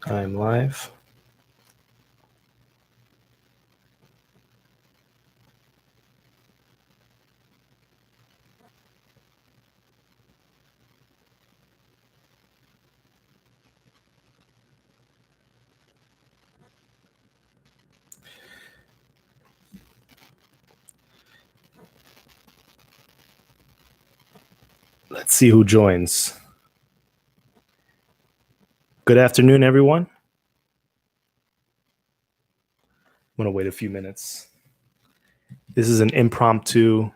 I'm live. Let's see who joins. Good afternoon, everyone. I'm going to wait a few minutes. This is an impromptu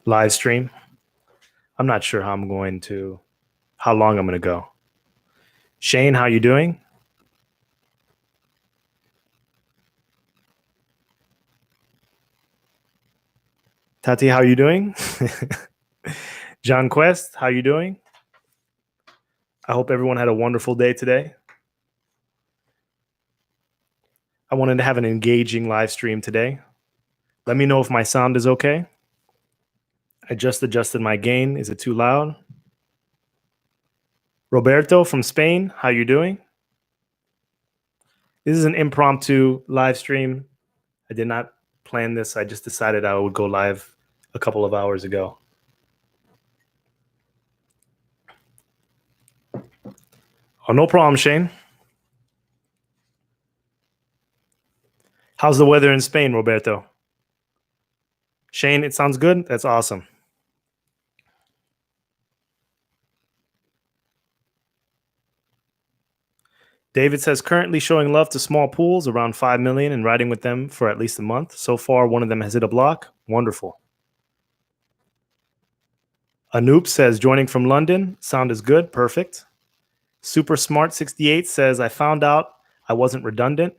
live stream. I'm not sure how long I'm going to go. Shane, how you doing? Tati, how you doing? John Quest, how you doing? I hope everyone had a wonderful day today. I wanted to have an engaging live stream today. Let me know if my sound is okay. I just adjusted my gain. Is it too loud? Roberto from Spain, how you doing? This is an impromptu live stream. I did not plan this. I just decided I would go live a couple of hours ago. Oh, no problem, Shane. How's the weather in Spain, Roberto? Shane, it sounds good. That's awesome. David says, currently showing love to small pools around 5 million and riding with them for at least a month. So far, one of them has hit a block. Wonderful. Anoop says, joining from London. Sound is good. Perfect. Super Smart 68 says, I found out I wasn't redundant.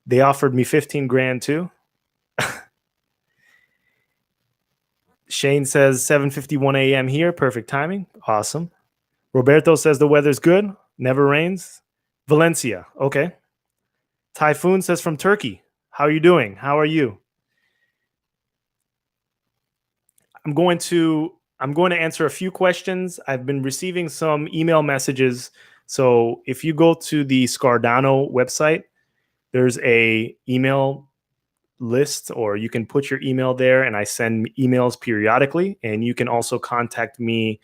They offered me 15 grand too. Shane says 7:51 a.m. here. Perfect timing. Awesome. Roberto says the weather's good. Never rains. Valencia. Okay. Typhoon says from Turkey. How are you doing? How are you? I'm going to answer a few questions. I've been receiving some email messages. So if you go to the Cardano website, there's a email list, or you can put your email there, and I send emails periodically. And you can also contact me,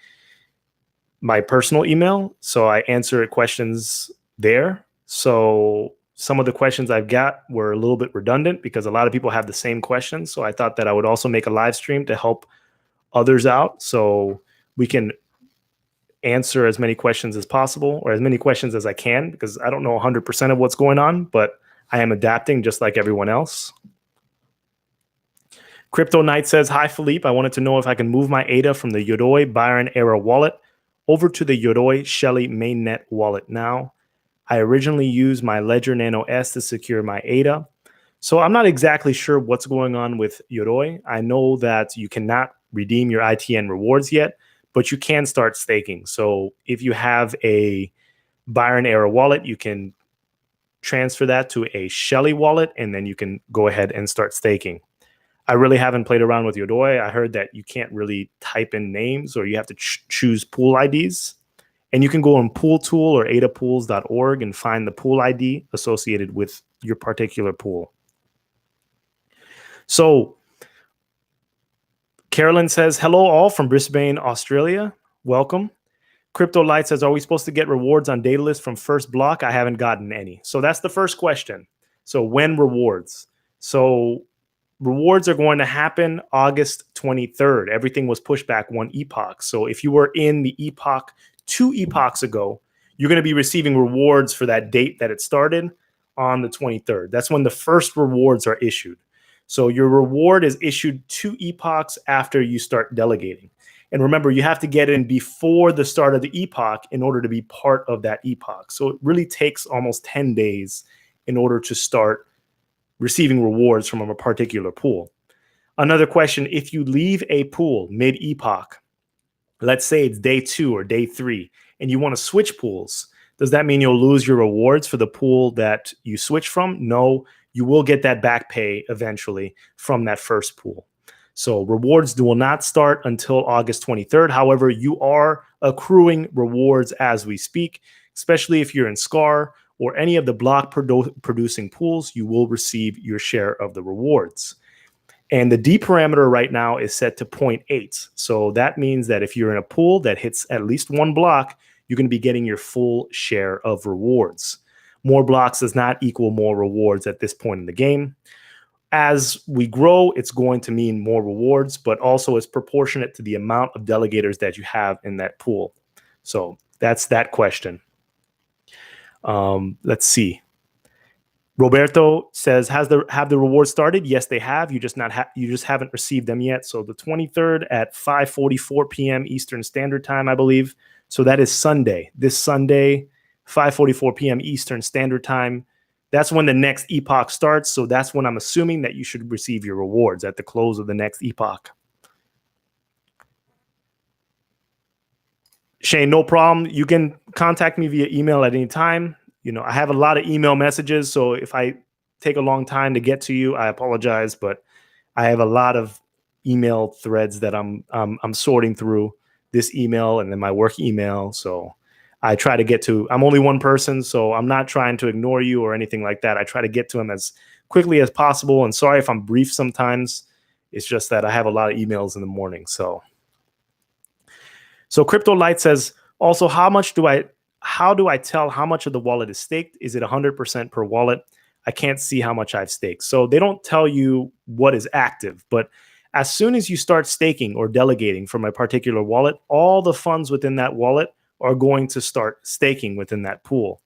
my personal email. So I answer questions there. So some of the questions I've got were a little bit redundant because a lot of people have the same questions. So I thought that I would also make a live stream to help others out, so we can answer as many questions as possible, or as many questions as I can, because I don't know 100% of what's going on, but I am adapting just like everyone else. Crypto Knight says, hi, Philippe. I wanted to know if I can move my ADA from the Yodoy Byron era wallet over to the Yodoy Shelly mainnet wallet now. I originally used my Ledger Nano S to secure my ADA. So I'm not exactly sure what's going on with Yodoy. I know that you cannot redeem your ITN rewards yet, but you can start staking. So if you have a Byron era wallet, you can transfer that to a Shelly wallet, and then you can go ahead and start staking. I really haven't played around with Yodoy. I heard that you can't really type in names, or you have to choose pool IDs. And you can go on PoolTool or adapools.org and find the pool ID associated with your particular pool. So Carolyn says, hello all from Brisbane, Australia. Welcome. Crypto Light says, are we supposed to get rewards on Daylist from first block? I haven't gotten any. So that's the first question. So when rewards? So rewards are going to happen August 23rd. Everything was pushed back one epoch. So if you were in the epoch 2 epochs ago, you're going to be receiving rewards for that date that it started on the 23rd. That's when the first rewards are issued. So your reward is issued 2 epochs after you start delegating. And remember, you have to get in before the start of the epoch in order to be part of that epoch. So it really takes almost 10 days in order to start receiving rewards from a particular pool. Another question, if you leave a pool mid-epoch, let's say it's day 2 or day 3, and you want to switch pools, does that mean you'll lose your rewards for the pool that you switch from? No, you will get that back pay eventually from that first pool. So rewards will not start until August 23rd. However, you are accruing rewards as we speak. especially if you're in SCAR or any of the block producing pools, you will receive your share of the rewards. And the D parameter right now is set to 0.8. So that means that if you're in a pool that hits at least one block, you're going to be getting your full share of rewards. More blocks does not equal more rewards at this point in the game. As we grow, it's going to mean more rewards, but also it's proportionate to the amount of delegators that you have in that pool. So that's that question. Let's see. Roberto says, have the rewards started? Yes, they have. You just haven't received them yet. So the 23rd at 5:44 p.m. Eastern Standard Time, I believe. So that is Sunday. This Sunday, 5:44 p.m. Eastern Standard Time. That's when the next epoch starts. So that's when I'm assuming that you should receive your rewards at the close of the next epoch. Shane, no problem. You can contact me via email at any time. I have a lot of email messages, so if I take a long time to get to you, I apologize, but I have a lot of email threads that I'm sorting through, this email and then my work email. So I try to get to, I'm only one person, so I'm not trying to ignore you or anything like that. I try to get to them as quickly as possible. And sorry if I'm brief sometimes. It's just that I have a lot of emails in the morning. So Crypto Light says, also, how do I tell how much of the wallet is staked? Is it 100% per wallet? I can't see how much I've staked. So they don't tell you what is active, but as soon as you start staking or delegating from a particular wallet, all the funds within that wallet are going to start staking within that pool.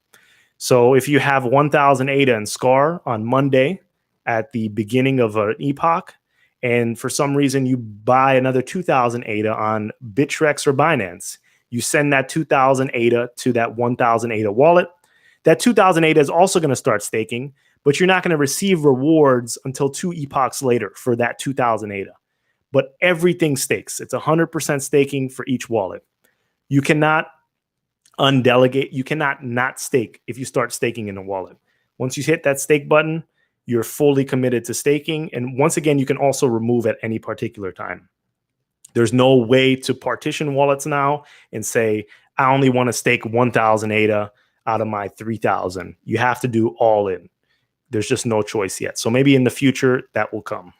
So if you have 1,000 ADA in SCAR on Monday at the beginning of an epoch, and for some reason you buy another 2,000 ADA on Bittrex or Binance, you send that 2,000 ADA to that 1,000 ADA wallet. That 2,000 ADA is also going to start staking, but you're not going to receive rewards until 2 epochs later for that 2,000 ADA. But everything stakes. It's 100% staking for each wallet. You cannot undelegate. You cannot not stake if you start staking in a wallet. Once you hit that stake button, you're fully committed to staking. And once again, you can also remove at any particular time. There's no way to partition wallets now and say, I only want to stake 1,000 ADA out of my 3,000. You have to do all in. There's just no choice yet. So maybe in the future that will come.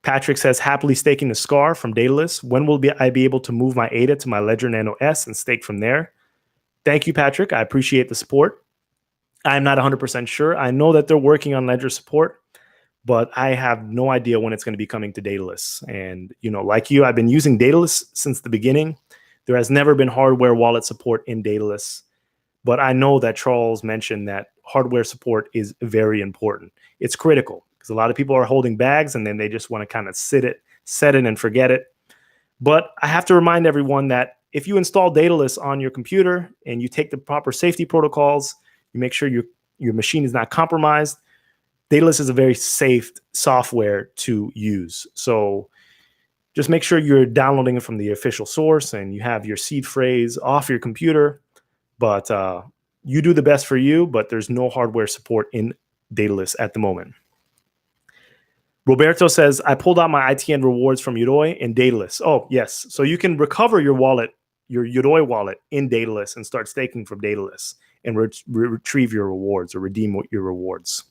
Patrick says, happily staking the SCAR from Daedalus. When will I be able to move my ADA to my Ledger Nano S and stake from there? Thank you, Patrick. I appreciate the support. I'm not 100% sure. I know that they're working on Ledger support, but I have no idea when it's going to be coming to Daedalus. And, like you, I've been using Daedalus since the beginning. There has never been hardware wallet support in Daedalus, but I know that Charles mentioned that hardware support is very important. It's critical because a lot of people are holding bags and then they just want to kind of set it and forget it. But I have to remind everyone that if you install Daedalus on your computer and you take the proper safety protocols, you make sure your machine is not compromised, Daedalus is a very safe software to use. So just make sure you're downloading it from the official source and you have your seed phrase off your computer. But you do the best for you, but there's no hardware support in Daedalus at the moment. Roberto says, I pulled out my ITN rewards from Yodoy and Daedalus. Oh, yes. So you can recover your wallet, your Yodoy wallet in Daedalus and start staking from Daedalus and retrieve your rewards or redeem your rewards.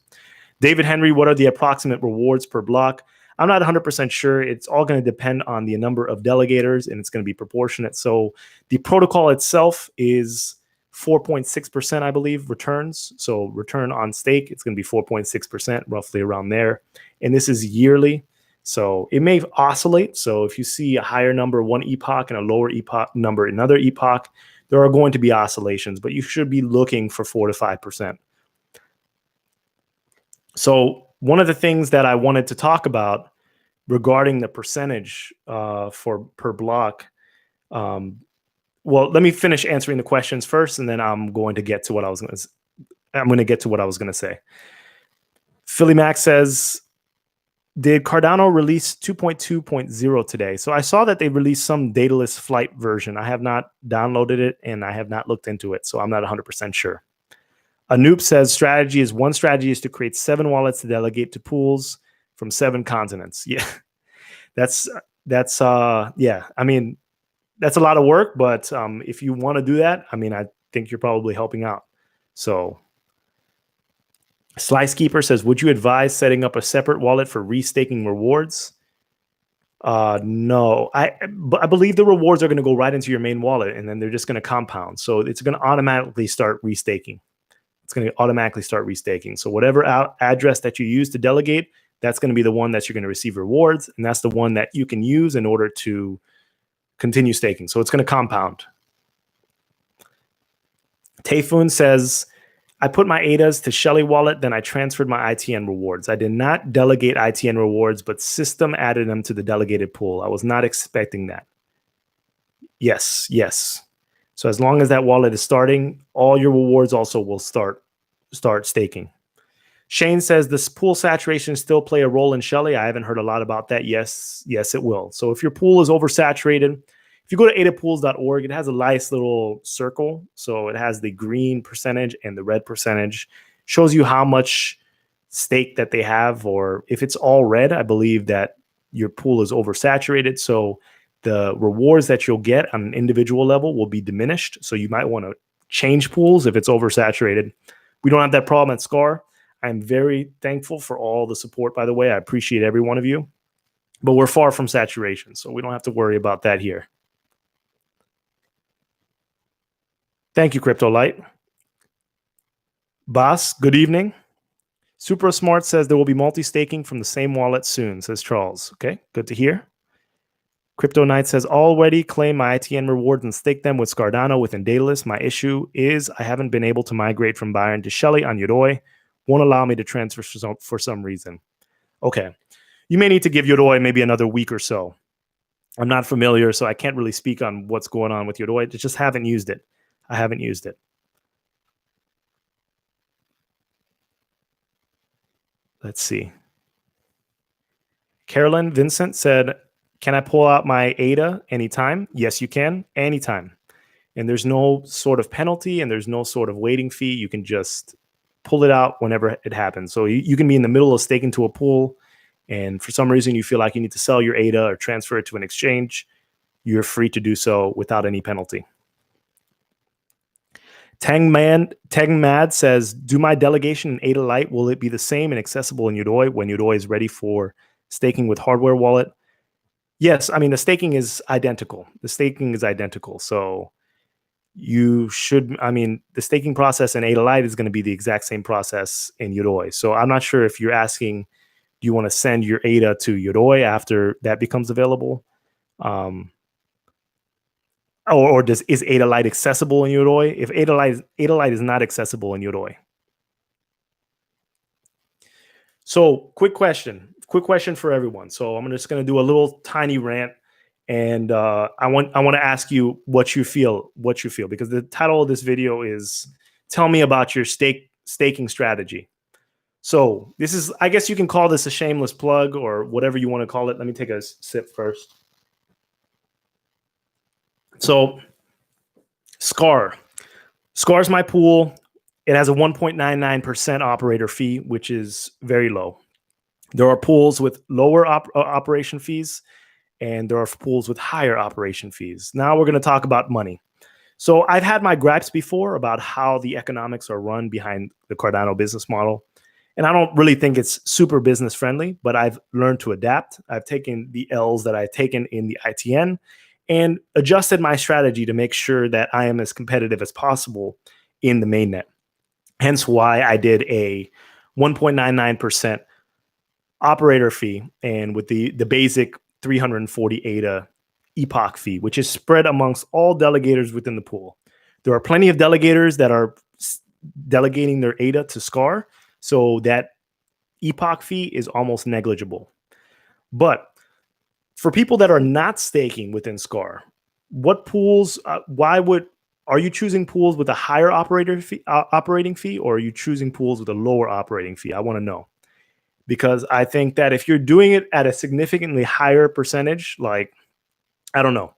David Henry, what are the approximate rewards per block? I'm not 100% sure. It's all going to depend on the number of delegators, and it's going to be proportionate. So the protocol itself is 4.6%, I believe, returns. So return on stake, it's going to be 4.6%, roughly around there. And this is yearly. So it may oscillate. So if you see a higher number one epoch and a lower epoch number another epoch, there are going to be oscillations, but you should be looking for 4 to 5%. So one of the things that I wanted to talk about regarding the percentage for per block, well, let me finish answering the questions first, and then I'm going to get to what I was going to say. Philly Mac says, did Cardano release 2.2.0 today? So I saw that they released some Daedalus flight version. I have not downloaded it, and I have not looked into it, so I'm not 100% sure. Anoop says, one strategy is to create 7 wallets to delegate to pools from 7 continents. Yeah, that's yeah. I mean, that's a lot of work, but if you want to do that, I mean, I think you're probably helping out. So Slice Keeper says, would you advise setting up a separate wallet for restaking rewards? No, I believe the rewards are going to go right into your main wallet, and then they're just going to compound. So it's going to automatically start restaking. It's going to automatically start restaking. So whatever address that you use to delegate, that's going to be the one that you're going to receive rewards, and that's the one that you can use in order to continue staking. So it's going to compound. Tayfun says, I put my ADAs to Shelly wallet, then I transferred my ITN rewards. I did not delegate ITN rewards, but system added them to the delegated pool. I was not expecting that. Yes, yes. So as long as that wallet is starting, all your rewards also will start staking. Shane says, does pool saturation still play a role in Shelly? I haven't heard a lot about that. Yes, it will. So if your pool is oversaturated, if you go to adapools.org, it has a nice little circle. So it has the green percentage and the red percentage. Shows you how much stake that they have, or if it's all red, I believe that your pool is oversaturated. So the rewards that you'll get on an individual level will be diminished. So you might want to change pools if it's oversaturated. We don't have that problem at SCAR. I'm very thankful for all the support, by the way. I appreciate every one of you. But we're far from saturation, so we don't have to worry about that here. Thank you, CryptoLight. Boss, good evening. Super Smart says there will be multi-staking from the same wallet soon, says Charles. Okay, good to hear. Crypto Knight says, already claim my ITN rewards and stake them with Cardano within Daylist. My issue is I haven't been able to migrate from Byron to Shelly on Yodoy. Won't allow me to transfer for some reason. Okay, you may need to give Yodoy maybe another week or so. I'm not familiar, so I can't really speak on what's going on with Yodoy. I just haven't used it. I haven't used it. Let's see. Carolyn Vincent said, can I pull out my ADA anytime? Yes, you can, anytime. And there's no sort of penalty and there's no sort of waiting fee. You can just pull it out whenever it happens. So you can be in the middle of staking to a pool, and for some reason you feel like you need to sell your ADA or transfer it to an exchange. You're free to do so without any penalty. Tang Mad says, do my delegation in ADA Lite, will it be the same and accessible in Yodoy when Yodoy is ready for staking with hardware wallet? Yes, I mean, the staking is identical. So you should, I mean, the staking process in ADA Lite is going to be the exact same process in Yodoy. So I'm not sure if you're asking, do you want to send your ADA to Yodoy after that becomes available? Or is ADA Lite accessible in Yodoy? If ADA Lite is not accessible in Yodoy. So quick question for everyone. So I'm just going to do a little tiny rant, and I want to ask you what you feel, because the title of this video is "Tell me about your staking strategy." So this is, I guess you can call this a shameless plug or whatever you want to call it. Let me take a sip first. So SCAR's my pool. It has a 1.99% operator fee, which is very low. There are pools with lower operation fees, and there are pools with higher operation fees. Now we're going to talk about money. So I've had my gripes before about how the economics are run behind the Cardano business model. And I don't really think it's super business friendly, but I've learned to adapt. I've taken the L's that I've taken in the ITN and adjusted my strategy to make sure that I am as competitive as possible in the mainnet. Hence why I did a 1.99% operator fee, and with the basic 340 ADA epoch fee, which is spread amongst all delegators within the pool. There are plenty of delegators that are delegating their ADA to SCAR, so that epoch fee is almost negligible. But for people that are not staking within SCAR, what pools, are you choosing pools with a higher operating fee, or are you choosing pools with a lower operating fee? I want to know. Because I think that if you're doing it at a significantly higher percentage, like, I don't know.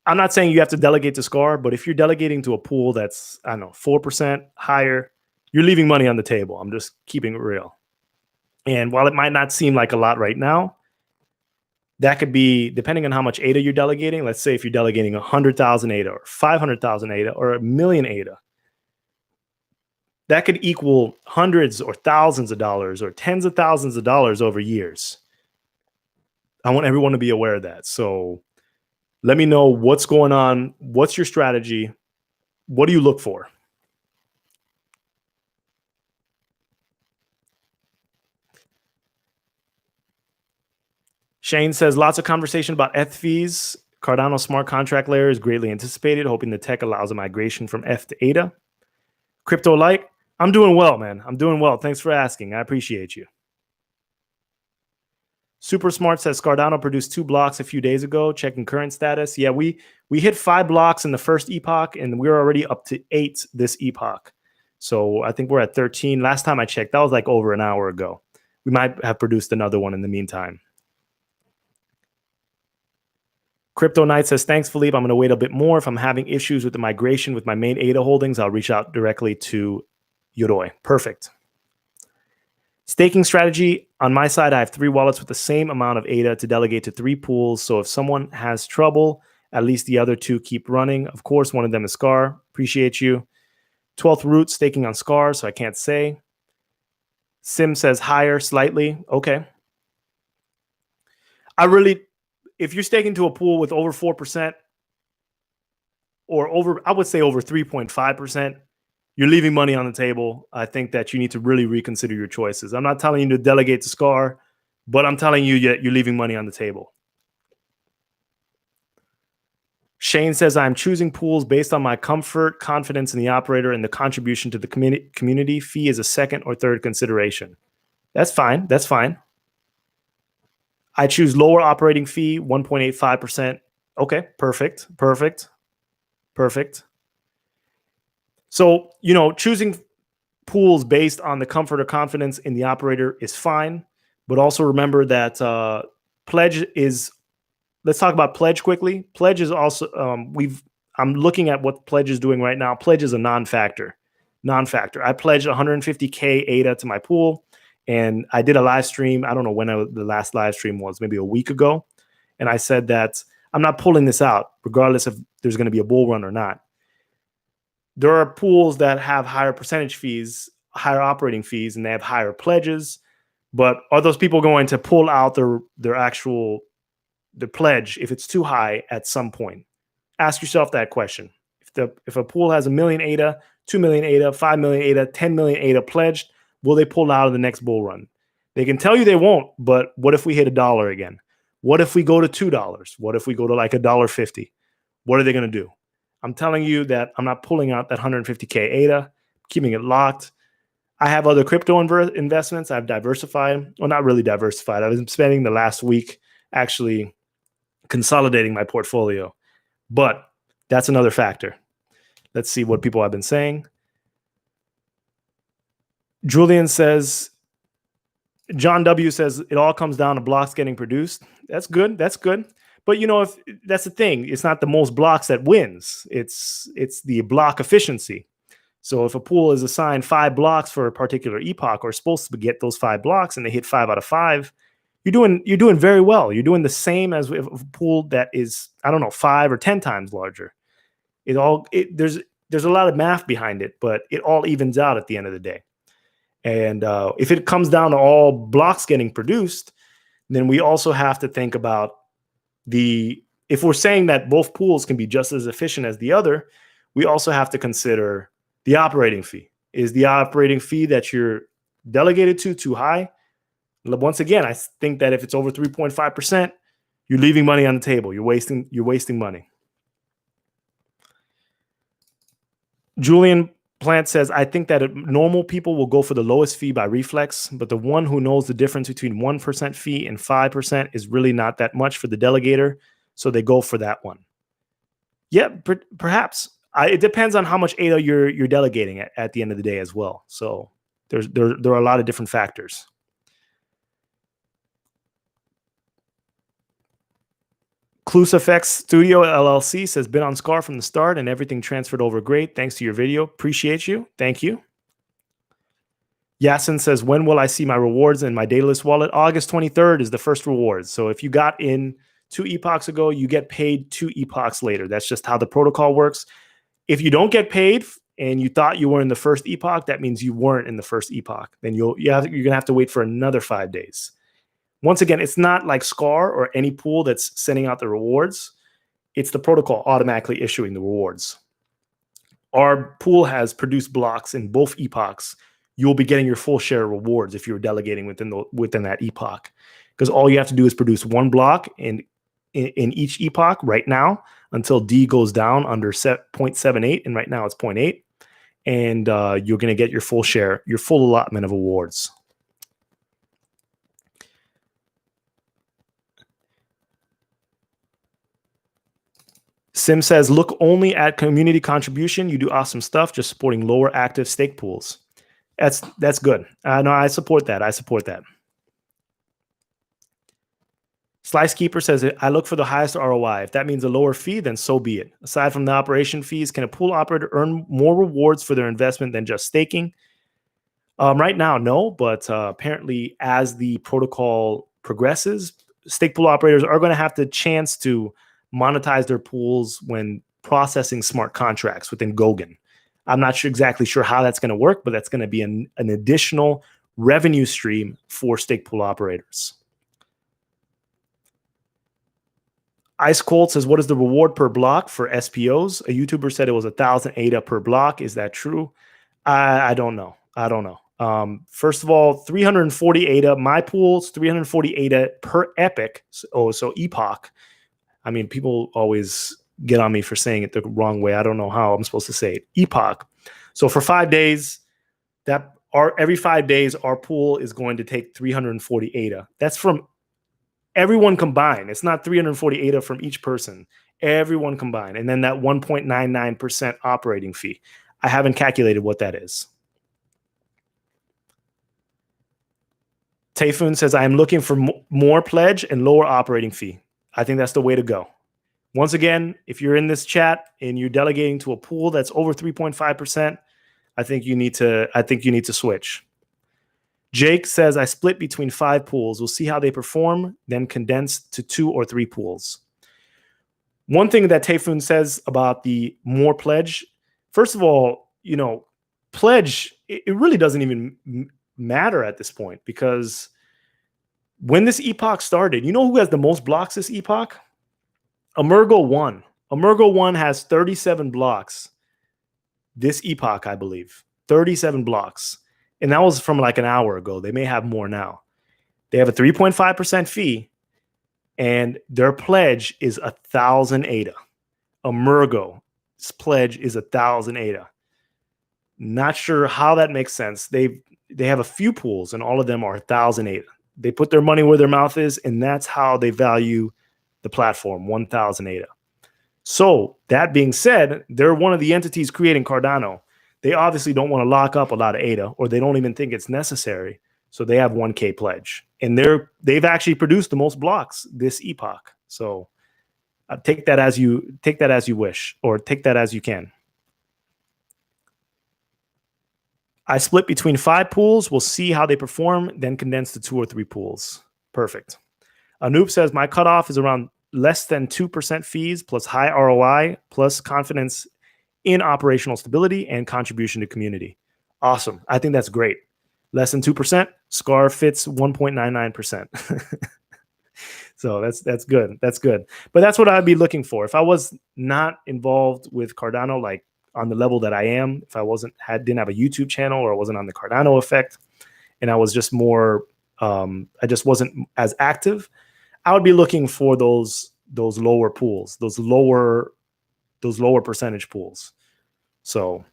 I'm not saying you have to delegate to SCAR, but if you're delegating to a pool that's, I don't know, 4% higher, you're leaving money on the table. I'm just keeping it real. And while it might not seem like a lot right now, That could be depending on how much ADA you're delegating. Let's say if you're delegating 100,000 ADA or 500,000 ADA or a million ADA, that could equal hundreds or thousands of dollars or tens of thousands of dollars over years. I want everyone to be aware of that. So let me know what's going on. What's your strategy? What do you look for? Shane says lots of conversation about ETH fees. Cardano smart contract layer is greatly anticipated, hoping the tech allows a migration from ETH to ADA. Crypto Light, I'm doing well, man. I'm doing well. Thanks for asking. I appreciate you. Super Smart says Cardano produced 2 blocks a few days ago. Checking current status. Yeah, we hit 5 blocks in the first epoch, and we're already up to 8 this epoch. So I think we're at 13. Last time I checked, that was like over an hour ago. We might have produced another one in the meantime. Crypto Knight says, thanks, Philippe. I'm going to wait a bit more. If I'm having issues with the migration with my main ADA holdings, I'll reach out directly to Yodoy. Perfect. Staking strategy. On my side, I have 3 wallets with the same amount of ADA to delegate to 3 pools. So if someone has trouble, at least the other 2 keep running. Of course, one of them is Scar. Appreciate you. 12th root staking on Scar, so I can't say. Sim says higher slightly. Okay. If you're staking to a pool with over 4% or over, I would say over 3.5%, you're leaving money on the table. I think that you need to really reconsider your choices. I'm not telling you to delegate to Scar, but I'm telling you that you're leaving money on the table. Shane says, I'm choosing pools based on my comfort, confidence in the operator, and the contribution to the community. Fee is a second or third consideration. That's fine. That's fine. I choose lower operating fee, 1.85%. Okay, perfect. So, choosing pools based on the comfort or confidence in the operator is fine, but also remember that Pledge is, let's talk about Pledge quickly. Pledge is also, I'm looking at what Pledge is doing right now. Pledge is a non-factor. I pledged 150K ADA to my pool. And I did a live stream. I don't know when the last live stream was, maybe a week ago. And I said that I'm not pulling this out, regardless if there's going to be a bull run or not. There are pools that have higher percentage fees, higher operating fees, and they have higher pledges. But are those people going to pull out their pledge if it's too high at some point? Ask yourself that question. If a pool has 1 million ADA, 2 million ADA, 5 million ADA, 10 million ADA pledged, will they pull out of the next bull run? They can tell you they won't, but what if we hit $1 again? What if we go to $2? What if we go to like $1.50? What are they going to do? I'm telling you that I'm not pulling out that 150K ADA, keeping it locked. I have other crypto investments. I've diversified. Well, not really diversified. I've been spending the last week actually consolidating my portfolio. But that's another factor. Let's see what people have been saying. Julian says, John W says, it all comes down to blocks getting produced. That's good. But if that's the thing, it's not the most blocks that wins. It's the block efficiency. So if a pool is assigned 5 blocks for a particular epoch or supposed to get those 5 blocks and they hit 5 out of 5, you're doing very well. You're doing the same as if a pool that is, 5 or 10 times larger. There's a lot of math behind it, but it all evens out at the end of the day. And if it comes down to all blocks getting produced, then we also have to think about if we're saying that both pools can be just as efficient as the other, we also have to consider the operating fee. Is the operating fee that you're delegated to too high? Once again, I think that if it's over 3.5%, you're leaving money on the table. You're wasting money. Julian Plant says, I think that normal people will go for the lowest fee by reflex, but the one who knows the difference between 1% fee and 5% is really not that much for the delegator, so they go for that one. Yeah, perhaps. It depends on how much ADA you're delegating at the end of the day as well. So there are a lot of different factors. Clusafx Studio LLC says, been on Scar from the start and everything transferred over great. Thanks to your video. Appreciate you. Thank you. Yasin says, when will I see my rewards in my Daylist wallet? August 23rd is the first reward. So if you got in 2 epochs ago, you get paid 2 epochs later. That's just how the protocol works. If you don't get paid and you thought you were in the first epoch, that means you weren't in the first epoch. Then you're going to have to wait for another 5 days. Once again, it's not like SCAR or any pool that's sending out the rewards. It's the protocol automatically issuing the rewards. Our pool has produced blocks in both epochs. You'll be getting your full share of rewards if you're delegating within that epoch, because all you have to do is produce 1 block in each epoch right now until D goes down under 0.78, and right now it's 0.8, and you're going to get your full share, your full allotment of awards. Sim says, look only at community contribution. You do awesome stuff just supporting lower active stake pools. That's good. No, I support that. I support that. Slice Keeper says, I look for the highest ROI. If that means a lower fee, then so be it. Aside from the operation fees, can a pool operator earn more rewards for their investment than just staking? Right now, no, but apparently as the protocol progresses, stake pool operators are going to have the chance to monetize their pools when processing smart contracts within Goguen. I'm not exactly sure how that's going to work, but that's going to be an additional revenue stream for stake pool operators. Ice Cold says, what is the reward per block for SPOs? A YouTuber said it was 1,000 ADA per block. Is that true? I don't know. I don't know. First of all, 340 ADA. My pool's 340 ADA per epoch. So epoch. I mean, people always get on me for saying it the wrong way. I don't know how I'm supposed to say it. Epoch. So for 5 days, every 5 days, our pool is going to take 340 ADA. That's from everyone combined. It's not 340 ADA from each person. Everyone combined. And then that 1.99% operating fee. I haven't calculated what that is. Tayfun says, I am looking for more pledge and lower operating fee. I think that's the way to go. Once again, if you're in this chat and you're delegating to a pool that's over 3.5%, I think you need to switch. Jake says, I split between 5 pools. We'll see how they perform, then condense to 2 or 3 pools. One thing that Tayfun says about the more pledge, first of all, pledge, it really doesn't even matter at this point, because when this epoch started, you know who has the most blocks this epoch? Emergo 1. Emergo 1 has 37 blocks this epoch, I believe. 37 blocks. And that was from like an hour ago. They may have more now. They have a 3.5% fee, and their pledge is 1,000 ADA. Emergo's pledge is 1,000 ADA. Not sure how that makes sense. They have a few pools, and all of them are 1,000 ADA. They put their money where their mouth is, and that's how they value the platform, 1,000 ADA. So that being said, they're one of the entities creating Cardano. They obviously don't want to lock up a lot of ADA, or they don't even think it's necessary. So they have 1K pledge, and they've actually produced the most blocks this epoch. So take that as you wish, or take that as you can. I split between 5 pools. We'll see how they perform, then condense to 2 or 3 pools. Perfect. Anoop says, my cutoff is around less than 2% fees plus high ROI plus confidence in operational stability and contribution to community. Awesome. I think that's great. Less than 2%. SCAR fits 1.99%. So that's good. That's good. But that's what I'd be looking for. If I was not involved with Cardano, like on the level that I am, if I didn't have a YouTube channel, or I wasn't on the Cardano effect, and I was just more, I just wasn't as active, I would be looking for those lower pools, those lower percentage pools. So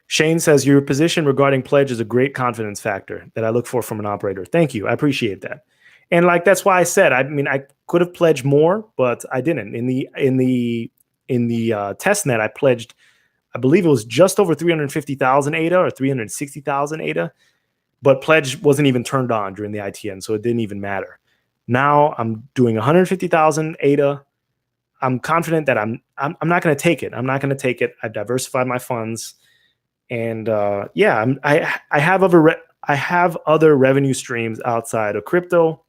Shane says, your position regarding pledge is a great confidence factor that I look for from an operator. Thank you. I appreciate that. And like, that's why I said, I mean, I could have pledged more, but I didn't. In the test net, I pledged, I believe it was just over 350,000 ADA or 360,000 ADA, but pledge wasn't even turned on during the ITN, so it didn't even matter. Now I'm doing 150,000 ADA. I'm confident that I'm not going to take it. I'm not going to take it. I've diversified my funds, and I have other revenue streams outside of crypto.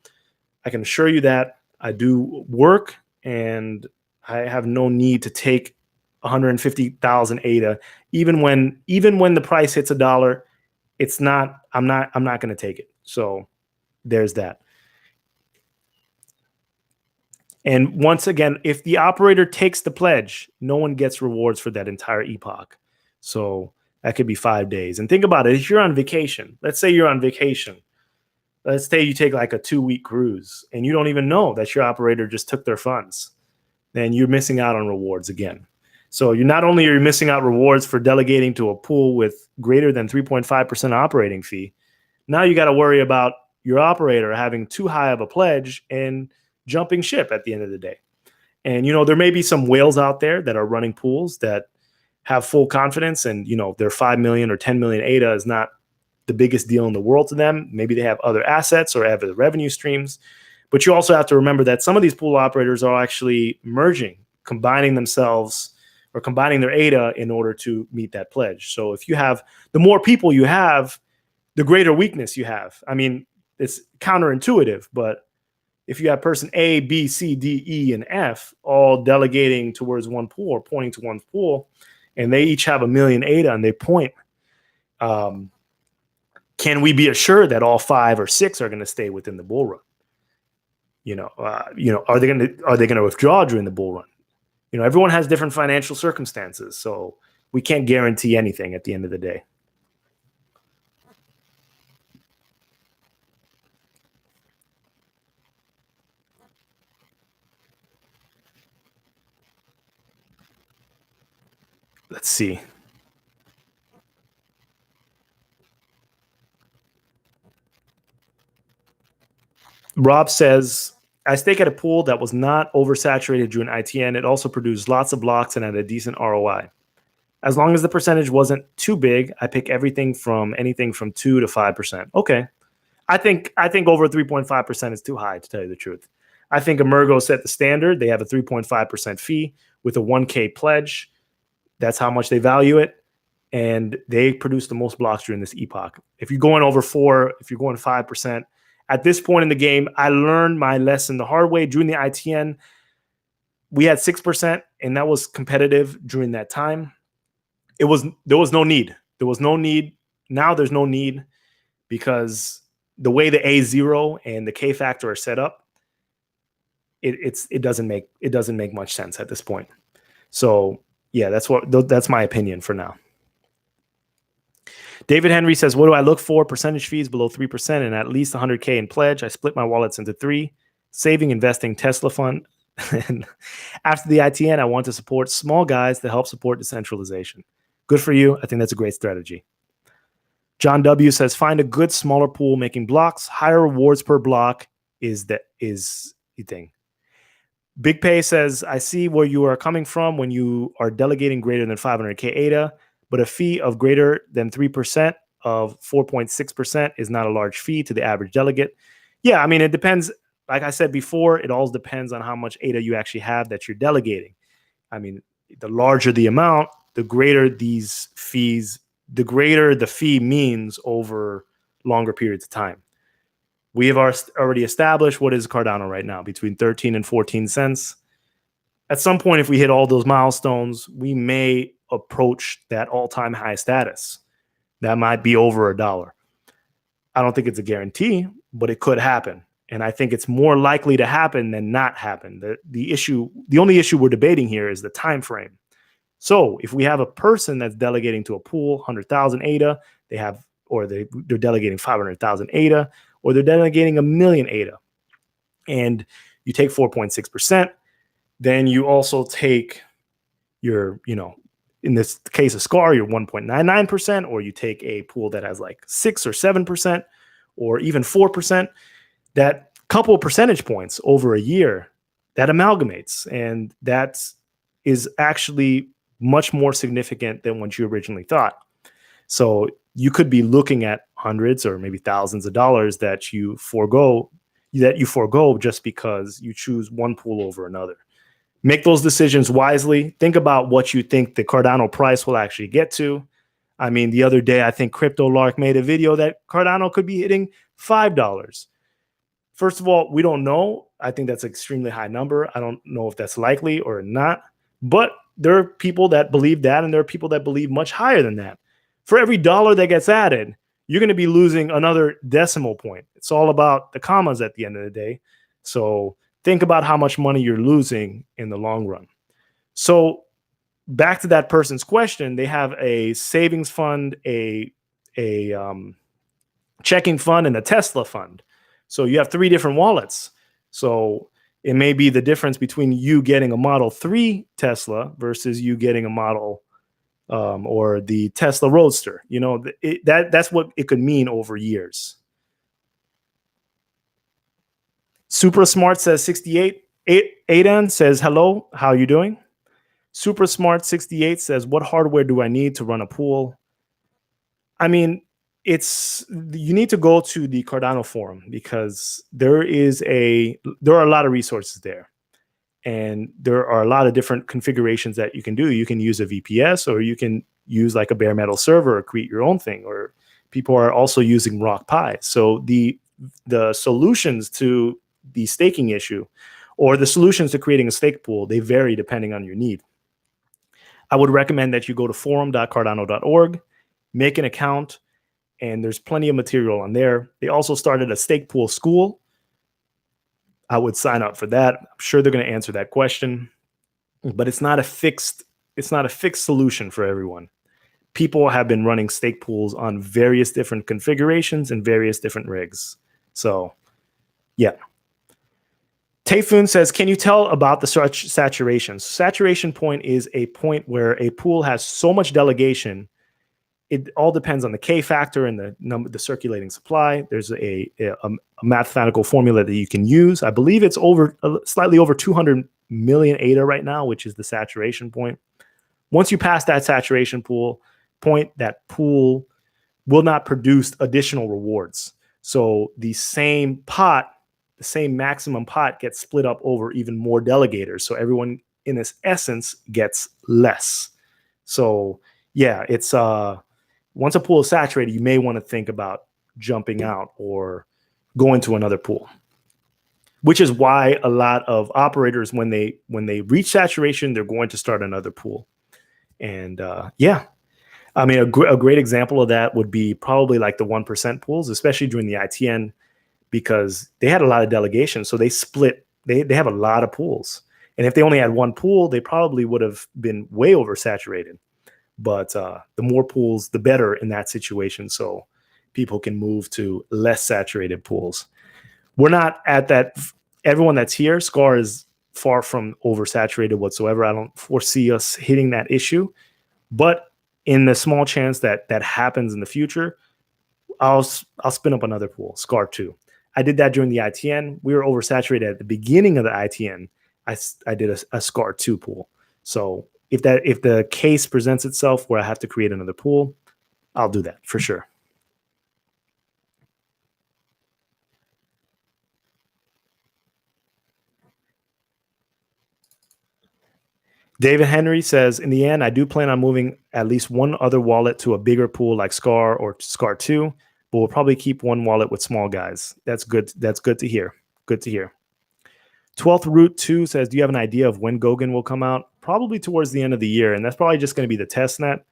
I can assure you that I do work, and I have no need to take 150,000 ADA, even when the price hits $1. It's not. I'm not going to take it. So there's that. And once again, if the operator takes the pledge, no one gets rewards for that entire epoch. So that could be 5 days. And think about it. If you're on vacation, let's say you're on vacation. Let's say you take like a 2-week cruise and you don't even know that your operator just took their funds. Then you're missing out on rewards again. So you're not only are you missing out rewards for delegating to a pool with greater than 3.5% operating fee, now you got to worry about your operator having too high of a pledge and jumping ship at the end of the day. And, there may be some whales out there that are running pools that have full confidence, and, their 5 million or 10 million ADA is not the biggest deal in the world to them. Maybe they have other assets or other revenue streams. But you also have to remember that some of these pool operators are actually merging, combining themselves or combining their ADA in order to meet that pledge. So if you have, the more people you have, the greater weakness you have. I mean, it's counterintuitive, but if you have person A, B, C, D, E, and F all delegating towards one pool or pointing to one pool, and they each have 1 million ADA and they point, can we be assured that all 5 or 6 are going to stay within the bull run? Are they going to withdraw during the bull run? Everyone has different financial circumstances, so we can't guarantee anything at the end of the day. Let's see. Rob says, I stake at a pool that was not oversaturated during ITN. It also produced lots of blocks and had a decent ROI. As long as the percentage wasn't too big, I pick anything from 2 to 5%. Okay. I think over 3.5% is too high, to tell you the truth. I think Emergo set the standard. They have a 3.5% fee with a 1K pledge. That's how much they value it. And they produce the most blocks during this epoch. If you're going over 4, if you're going 5%, at this point in the game, I learned my lesson the hard way. During the ITN, we had 6%, and that was competitive during that time. There was no need. There was no need. Now there's no need, because the way the A0 and the K factor are set up, it doesn't make much sense at this point. So yeah, that's my opinion for now. David Henry says, what do I look for? Percentage fees below 3% and at least 100K in pledge. I split my wallets into 3: saving, investing, Tesla fund. And after the ITN, I want to support small guys to help support decentralization. Good for you. I think that's a great strategy. John W says, find a good smaller pool making blocks. Higher rewards per block is the thing. Big Pay says, I see where you are coming from when you are delegating greater than 500K ADA, but a fee of greater than 3% of 4.6% is not a large fee to the average delegate. Yeah, I mean, it depends. Like I said before, it all depends on how much ADA you actually have that you're delegating. I mean, the larger the amount, the greater these fees, the greater the fee means over longer periods of time. We have already established what is Cardano right now, between 13 and 14 cents. At some point, if we hit all those milestones, we may approach that all-time high status. That might be over $1. I don't think it's a guarantee, but it could happen. And I think it's more likely to happen than not happen. The only issue we're debating here is the time frame. So if we have a person that's delegating to a pool 100,000 ADA, they're delegating 500,000 ADA, or they're delegating 1 million ADA, and you take 4.6%, then you also take your, in this case of SCAR, your 1.99%, or you take a pool that has like 6 or 7%, or even 4%. That couple percentage points over a year, that amalgamates, and that is actually much more significant than what you originally thought. So you could be looking at hundreds or maybe thousands of dollars that you forego just because you choose one pool over another. Make those decisions wisely. Think about what you think the Cardano price will actually get to. I mean, the other day, I think CryptoLark made a video that Cardano could be hitting $5. First of all, we don't know. I think that's an extremely high number. I don't know if that's likely or not. But there are people that believe that, and there are people that believe much higher than that. For every dollar that gets added, you're going to be losing another decimal point. It's all about the commas at the end of the day. So think about how much money you're losing in the long run. So back to that person's question, they have a savings fund, a checking fund, and a Tesla fund. So you have 3 different wallets. So it may be the difference between you getting a Model 3 Tesla versus you getting a Model or the Tesla Roadster. You know, that's what it could mean over years. Super Smart says 68. Aidan says, hello, how are you doing? Super Smart 68 says, what hardware do I need to run a pool? I mean, you need to go to the Cardano forum because there are a lot of resources there. And there are a lot of different configurations that you can do. You can use a VPS, or you can use like a bare metal server or create your own thing, or people are also using Rock Pi. So the solutions to the staking issue, or the solutions to creating a stake pool, they vary depending on your need. I would recommend that you go to forum.cardano.org, make an account, and there's plenty of material on there. They also started a stake pool school. I would sign up for that. I'm sure they're going to answer that question, but it's not a fixed solution for everyone. People have been running stake pools on various different configurations and various different rigs. So, yeah. Tayfun says, can you tell about the saturation? Saturation point is a point where a pool has so much delegation. It all depends on the K factor and the circulating supply. There's a mathematical formula that you can use. I believe it's slightly over 200 million ADA right now, which is the saturation point. Once you pass that saturation point, that pool will not produce additional rewards. So the same maximum pot gets split up over even more delegators. So everyone in this essence gets less. So yeah, it's once a pool is saturated, you may want to think about jumping out or going to another pool, which is why a lot of operators, when they reach saturation, they're going to start another pool. And yeah, I mean, a great example of that would be probably like the 1% pools, especially during the ITN, because they had a lot of delegation. So they split, they have a lot of pools. And if they only had one pool, they probably would have been way oversaturated. But the more pools, the better in that situation. So people can move to less saturated pools. We're not at that. Everyone that's here, SCAR is far from oversaturated whatsoever. I don't foresee us hitting that issue. But in the small chance that happens in the future, I'll spin up another pool, SCAR 2. I did that during the ITN. We were oversaturated at the beginning of the ITN. I did a SCAR 2 pool. So if the case presents itself where I have to create another pool, I'll do that for sure. David Henry says, in the end, I do plan on moving at least one other wallet to a bigger pool like SCAR or SCAR 2, but we'll probably keep one wallet with small guys. That's good. That's good to hear. Good to hear. 12th Root 2 says, do you have an idea of when Goguen will come out? Probably towards the end of the year, and that's probably just going to be the test net.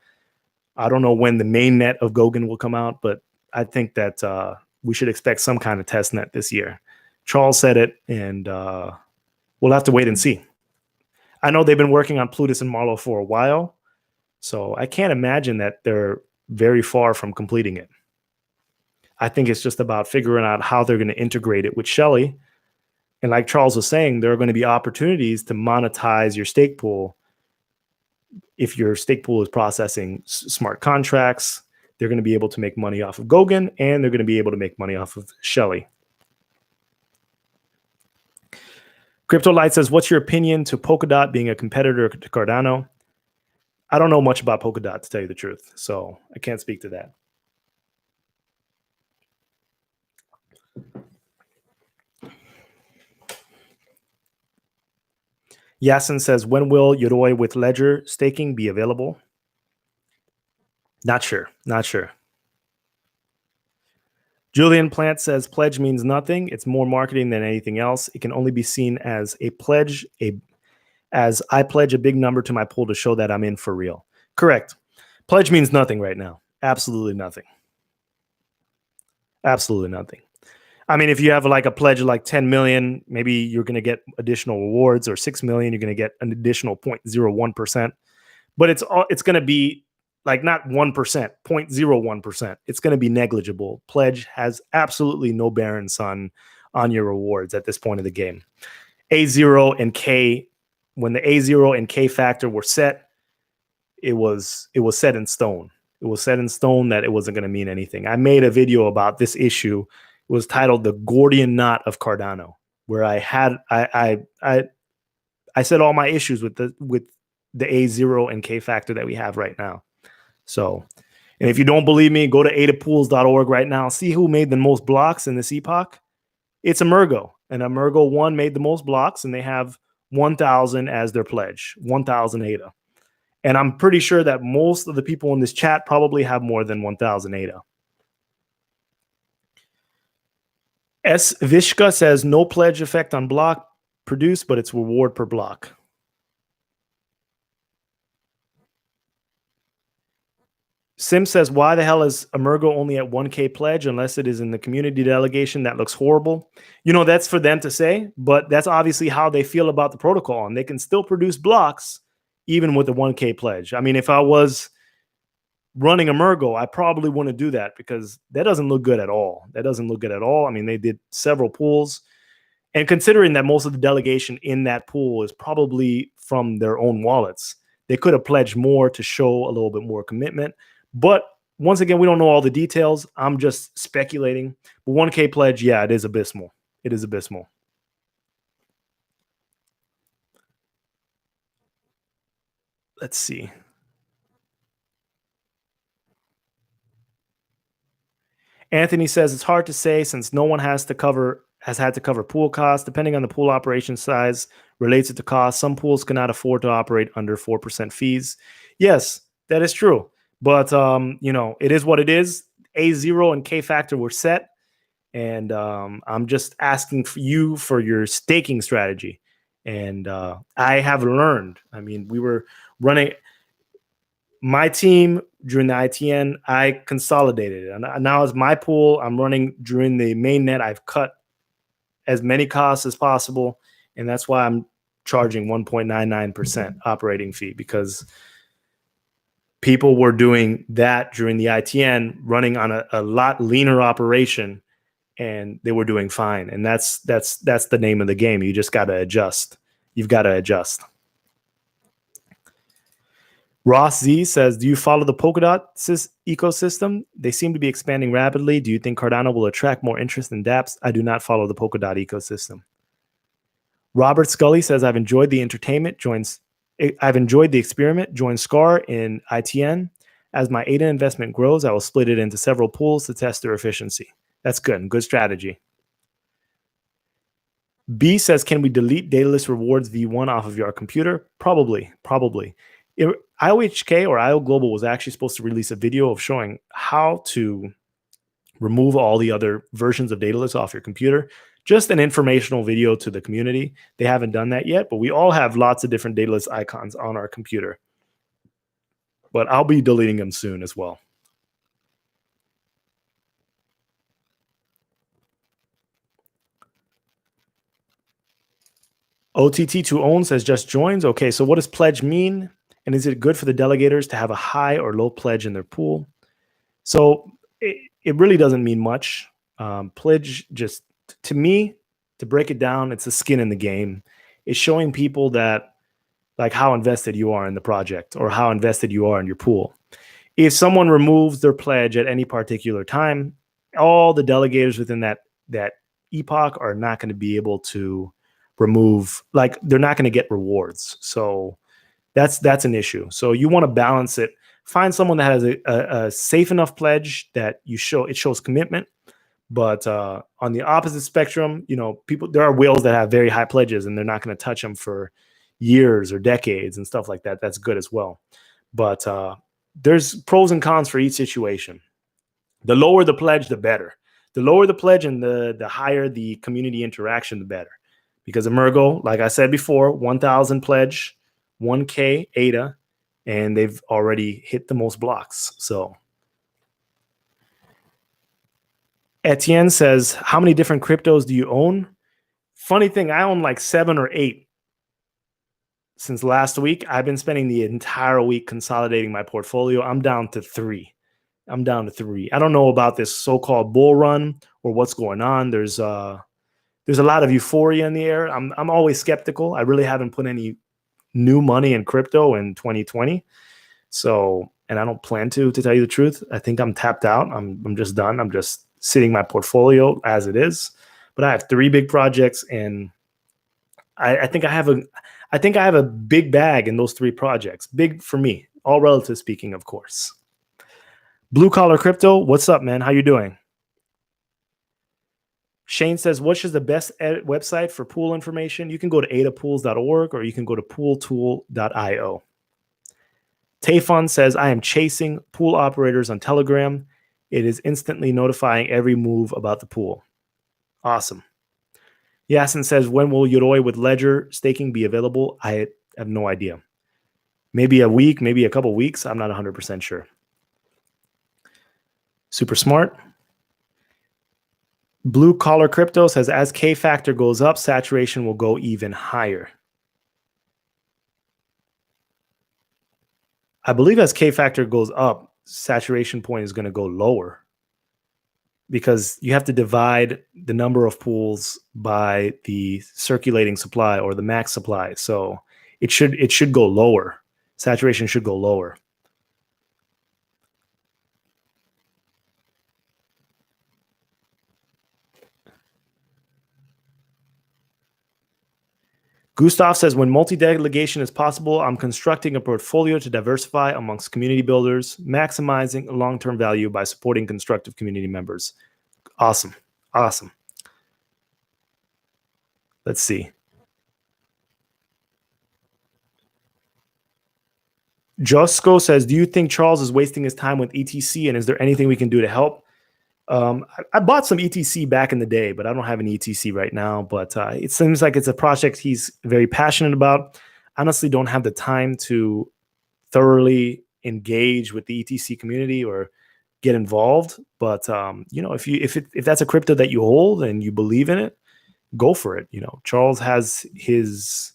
I don't know when the main net of Goguen will come out, but I think that we should expect some kind of test net this year. Charles said it, and we'll have to wait and see. I know they've been working on Plutus and Marlow for a while, so I can't imagine that they're very far from completing it. I think it's just about figuring out how they're going to integrate it with Shelley. And like Charles was saying, there are going to be opportunities to monetize your stake pool. If your stake pool is processing smart contracts, they're going to be able to make money off of Goguen, and they're going to be able to make money off of Shelley. CryptoLight says, what's your opinion to Polkadot being a competitor to Cardano? I don't know much about Polkadot, to tell you the truth, so I can't speak to that. Yasin says, when will Yodoy with Ledger staking be available? Not sure. Not sure. Julian Plant says, pledge means nothing. It's more marketing than anything else. It can only be seen as a pledge, as I pledge a big number to my pool to show that I'm in for real. Correct. Pledge means nothing right now. Absolutely nothing. Absolutely nothing. I mean, if you have like a pledge of like 10 million, maybe you're going to get additional rewards, or 6 million, you're going to get an additional 0.01%. But it's going to be like not 1%, 0.01%. It's going to be negligible. Pledge has absolutely no bearing, son, on your rewards at this point of the game. A0 and K, when the A0 and K factor were set, it was set in stone. It was set in stone that it wasn't going to mean anything. I made a video about this issue. It was titled "The Gordian Knot of Cardano," where I said all my issues with the A0 and K factor that we have right now. So, and if you don't believe me, go to adapools.org right now. See who made the most blocks in this epoch. It's Emergo, and Emergo 1 made the most blocks, and they have 1,000 as their pledge, 1,000 ADA. And I'm pretty sure that most of the people in this chat probably have more than 1,000 ADA. S. Vishka says, no pledge effect on block produced, but it's reward per block. Sim says, why the hell is Emergo only at 1K pledge unless it is in the community delegation? That looks horrible. You know, that's for them to say, but that's obviously how they feel about the protocol, and they can still produce blocks even with the 1K pledge. I mean, if I was running Emergo, I probably wouldn't do that, because that doesn't look good at all. That doesn't look good at all. I mean, they did several pools, and considering that most of the delegation in that pool is probably from their own wallets, they could have pledged more to show a little bit more commitment. But once again, we don't know all the details. I'm just speculating. But 1K pledge, yeah, it is abysmal. It is abysmal. Let's see. Anthony says, it's hard to say since no one has had to cover pool costs. Depending on the pool operation size relates it to cost. Some pools cannot afford to operate under 4% fees. Yes, that is true. But, you know, it is what it is. A0 and K factor were set. And I'm just asking for you for your staking strategy. And I have learned. I mean, we were running my team during the ITN. I consolidated it. And now as my pool, I'm running during the main net. I've cut as many costs as possible. And that's why I'm charging 1.99% operating fee, because people were doing that during the ITN, running on a lot leaner operation, and they were doing fine. And that's the name of the game. You just got to adjust. You've got to adjust. Ross Z says, do you follow the Polkadot ecosystem? They seem to be expanding rapidly. Do you think Cardano will attract more interest in dApps? I do not follow the Polkadot ecosystem. Robert Scully says, I've enjoyed the entertainment. I've enjoyed the experiment. Join SCAR in ITN. As my ADA investment grows, I will split it into several pools to test their efficiency. That's good. Good strategy. B says, can we delete Daedalus rewards V1 off of your computer? Probably. IOHK or IO Global was actually supposed to release a video of showing how to remove all the other versions of Daedalus off your computer. Just an informational video to the community. They haven't done that yet, but we all have lots of different Daedalus icons on our computer. But I'll be deleting them soon as well. OTT2Own says, just joins. Okay, so what does pledge mean? And is it good for the delegators to have a high or low pledge in their pool? So it really doesn't mean much. Pledge, just to me, to break it down, it's a skin in the game. It's showing people that, like, how invested you are in the project or how invested you are in your pool. If someone removes their pledge at any particular time, all the delegators within that epoch are not going to be able to remove, like, they're not going to get rewards. So that's an issue. So you want to balance it. Find someone that has a safe enough pledge that it shows commitment. But on the opposite spectrum, you know, there are whales that have very high pledges and they're not going to touch them for, years or decades and stuff like that, that's good as well. But there's pros and cons for each situation. The lower the pledge, the better. The lower the pledge and the higher the community interaction, the better. Because Emergo, like I said before, 1,000 pledge, 1K ADA, and they've already hit the most blocks. So Etienne says, how many different cryptos do you own? Funny thing, I own like 7 or 8 since last week. I've been spending the entire week consolidating my portfolio. I'm down to 3. I don't know about this so-called bull run or what's going on. There's a lot of euphoria in the air. I'm always skeptical. I really haven't put any new money in crypto in 2020. So, and I don't plan to tell you the truth. I think I'm tapped out. I'm just done. I'm just sitting my portfolio as it is. But I have 3 big projects, and I think I have a big bag in those 3 projects. Big for me, all relative speaking, of course. Blue Collar Crypto, what's up, man? How you doing? Shane says, which is the best website for pool information? You can go to adapools.org or you can go to pooltool.io. Tayfun says, I am chasing pool operators on Telegram. It is instantly notifying every move about the pool. Awesome. Yasin says, when will Yodoy with Ledger staking be available? I have no idea. Maybe a week, maybe a couple weeks. I'm not 100% sure. Super smart. Blue Collar Crypto says, as K factor goes up, saturation will go even higher. I believe as K factor goes up, saturation point is going to go lower, because you have to divide the number of pools by the circulating supply or the max supply. So it should go lower. Saturation should go lower. Gustav says, when multi-delegation is possible, I'm constructing a portfolio to diversify amongst community builders, maximizing long-term value by supporting constructive community members. Awesome. Awesome. Let's see. Josco says, do you think Charles is wasting his time with ETC, and is there anything we can do to help? I bought some ETC back in the day, but I don't have an ETC right now. But it seems like it's a project he's very passionate about. Honestly, don't have the time to thoroughly engage with the ETC community or get involved. But if that's a crypto that you hold and you believe in it, go for it. Charles has his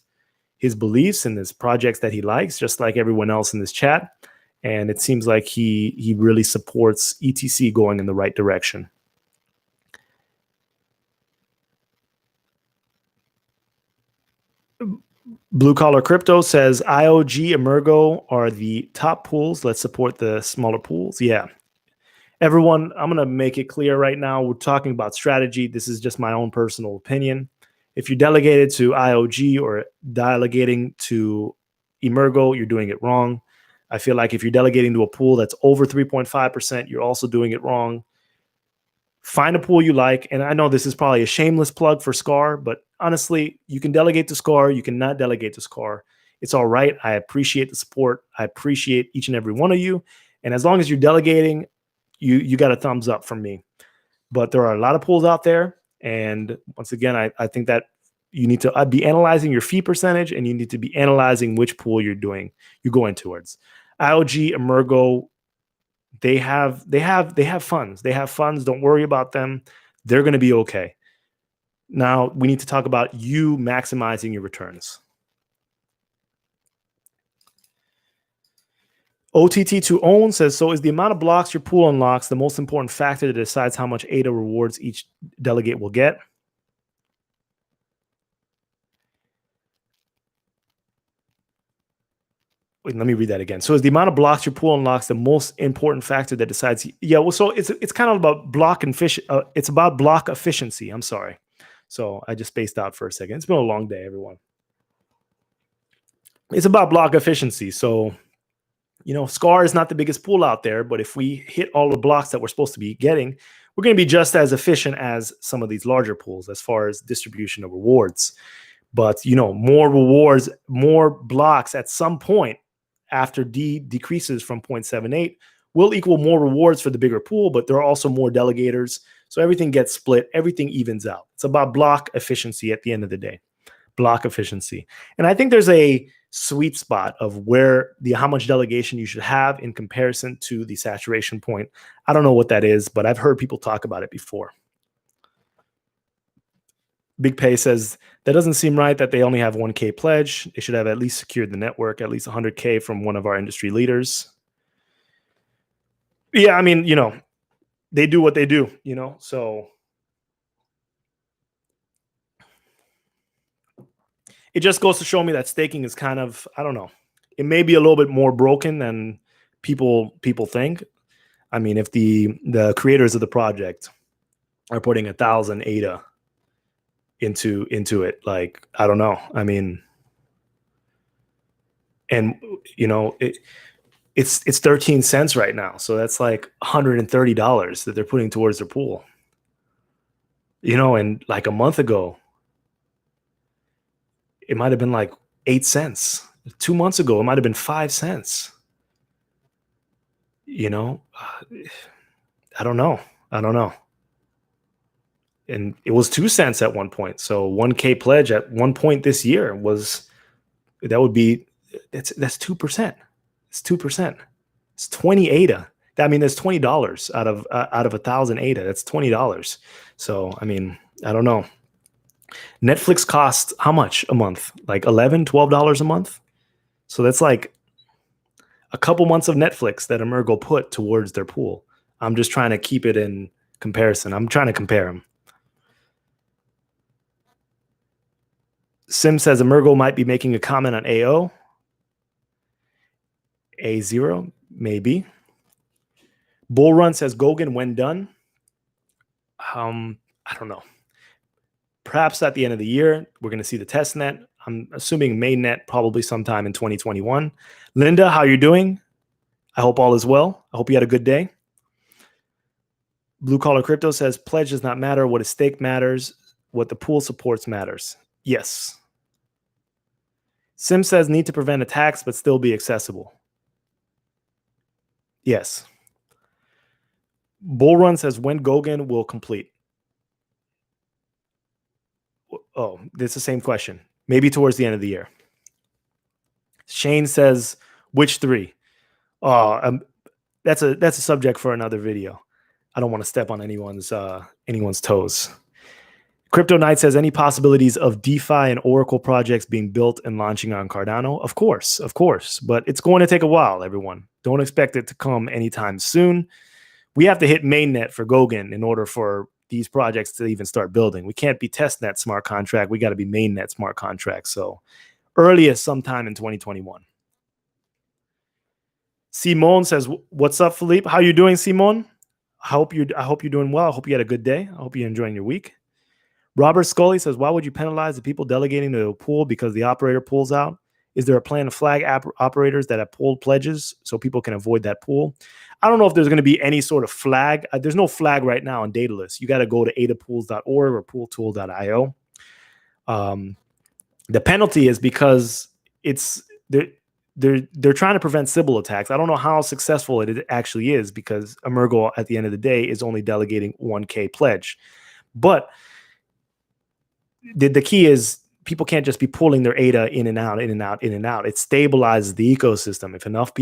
beliefs and his projects that he likes, just like everyone else in this chat. And it seems like he really supports ETC going in the right direction. Blue Collar Crypto says, IOG, Emergo are the top pools. Let's support the smaller pools. Yeah. Everyone, I'm going to make it clear right now. We're talking about strategy. This is just my own personal opinion. If you're delegated to IOG or delegating to Emergo, you're doing it wrong. I feel like if you're delegating to a pool that's over 3.5%, you're also doing it wrong. Find a pool you like. And I know this is probably a shameless plug for SCAR, but honestly, you can delegate to SCAR. You cannot delegate to SCAR. It's all right. I appreciate the support. I appreciate each and every one of you. And as long as you're delegating, you got a thumbs up from me. But there are a lot of pools out there. And once again, I think that you need to be analyzing your fee percentage, and you need to be analyzing which pool you're going towards. IOG, Emergo, they have funds. They have funds. Don't worry about them. They're going to be okay. Now we need to talk about you maximizing your returns. OTT to own says, so is the amount of blocks your pool unlocks the most important factor that decides how much ADA rewards each delegate will get? Wait, let me read that again. So is the amount of blocks your pool unlocks the most important factor that decides? Yeah, well, so it's kind of about block and fish. It's about block efficiency. I'm sorry. So I just spaced out for a second. It's been a long day, everyone. It's about block efficiency. So, SCAR is not the biggest pool out there, but if we hit all the blocks that we're supposed to be getting, we're going to be just as efficient as some of these larger pools as far as distribution of rewards. But more rewards, more blocks at some point after D decreases from 0.78 will equal more rewards for the bigger pool, but there are also more delegators. So everything gets split, everything evens out. It's about block efficiency at the end of the day. Block efficiency. And I think there's a sweet spot of where how much delegation you should have in comparison to the saturation point. I don't know what that is, but I've heard people talk about it before. Big Pay says, that doesn't seem right that they only have 1K pledge. They should have at least secured the network, at least 100K from one of our industry leaders. Yeah, I mean, they do what they do, so it just goes to show me that staking is kind of, I don't know, it may be a little bit more broken than people think. I mean, if the creators of the project are putting 1,000 ADA into it, like, I don't know. I mean, and it's 13 cents right now, so that's like $130 that they're putting towards their pool. And like a month ago, it might have been like 8 cents. 2 months ago, it might have been 5 cents. I don't know. And it was 2 cents at one point. So 1K pledge at one point this year that's 2%. It's 2%. It's 20 ADA. I mean, that's $20 out of 1,000 ADA. That's $20. So, I mean, I don't know. Netflix costs how much a month? Like $11, $12 a month? So that's like a couple months of Netflix that Emergo put towards their pool. I'm just trying to keep it in comparison. I'm trying to compare them. Sim says Emergo might be making a comment on AO. A0, maybe. Bull Run says Gogan when done. I don't know. Perhaps at the end of the year, we're going to see the test net. I'm assuming mainnet probably sometime in 2021. Linda, how you doing? I hope all is well. I hope you had a good day. Blue Collar Crypto says pledge does not matter. What is stake matters. What the pool supports matters. Yes. Sim says need to prevent attacks but still be accessible. Yes. Bull Run says when Gogan will complete. Oh, it's the same question. Maybe towards the end of the year. Shane says which 3? That's a subject for another video. I don't want to step on anyone's toes. Crypto Knight says any possibilities of DeFi and Oracle projects being built and launching on Cardano? Of course, but it's going to take a while, everyone. Don't expect it to come anytime soon. We have to hit mainnet for Gogan in order for these projects to even start building. We can't be testnet smart contract. We got to be mainnet smart contract. So earliest sometime in 2021. Simone says, "What's up, Philippe? How you doing, Simone? I hope you're doing well. I hope you had a good day. I hope you're enjoying your week." Robert Scully says, "Why would you penalize the people delegating to a pool because the operator pulls out? Is there a plan to flag operators that have pulled pledges so people can avoid that pool?" I don't know if there's going to be any sort of flag. There's no flag right now on Daedalus. You got to go to adapools.org or pooltool.io. The penalty is because they're trying to prevent Sybil attacks. I don't know how successful it actually is because Emergo at the end of the day is only delegating 1K pledge. But the key is people can't just be pulling their ADA in and out. It stabilizes the ecosystem. If enough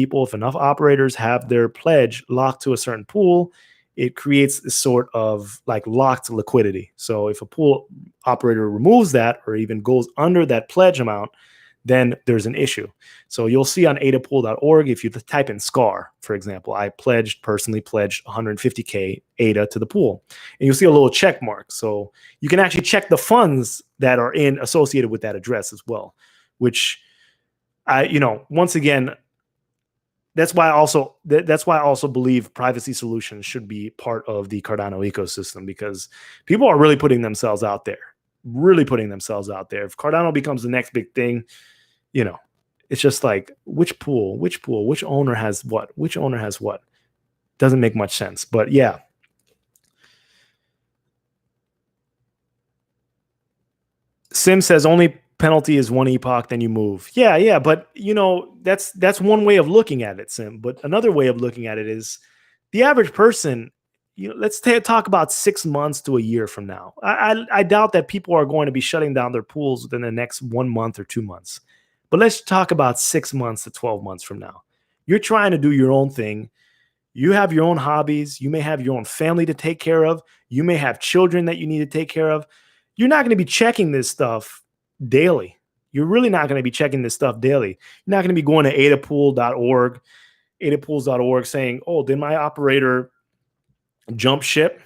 operators have their pledge locked to a certain pool, it creates this sort of like locked liquidity. So if a pool operator removes that or even goes under that pledge amount, then there's an issue. So you'll see on adapool.org, if you type in SCAR, for example, I personally pledged 150K ADA to the pool. And you'll see a little check mark. So you can actually check the funds that are associated with that address as well, which once again, that's why I also believe privacy solutions should be part of the Cardano ecosystem, because people are really putting themselves out there. If Cardano becomes the next big thing, it's just like which pool, which owner has what, doesn't make much sense. But yeah. Sim says only Penalty is 1 epoch, then you move. Yeah, but that's one way of looking at it, Sim. But another way of looking at it is the average person. Let's talk about 6 months to a year from now. I doubt that people are going to be shutting down their pools within the next 1 month or 2 months. But let's talk about 6 months to 12 months from now. You're trying to do your own thing. You have your own hobbies. You may have your own family to take care of. You may have children that you need to take care of. You're not going to be checking this stuff daily. You're really not going to be checking this stuff daily. You're not going to be going to adapools.org saying, oh, did my operator jump ship?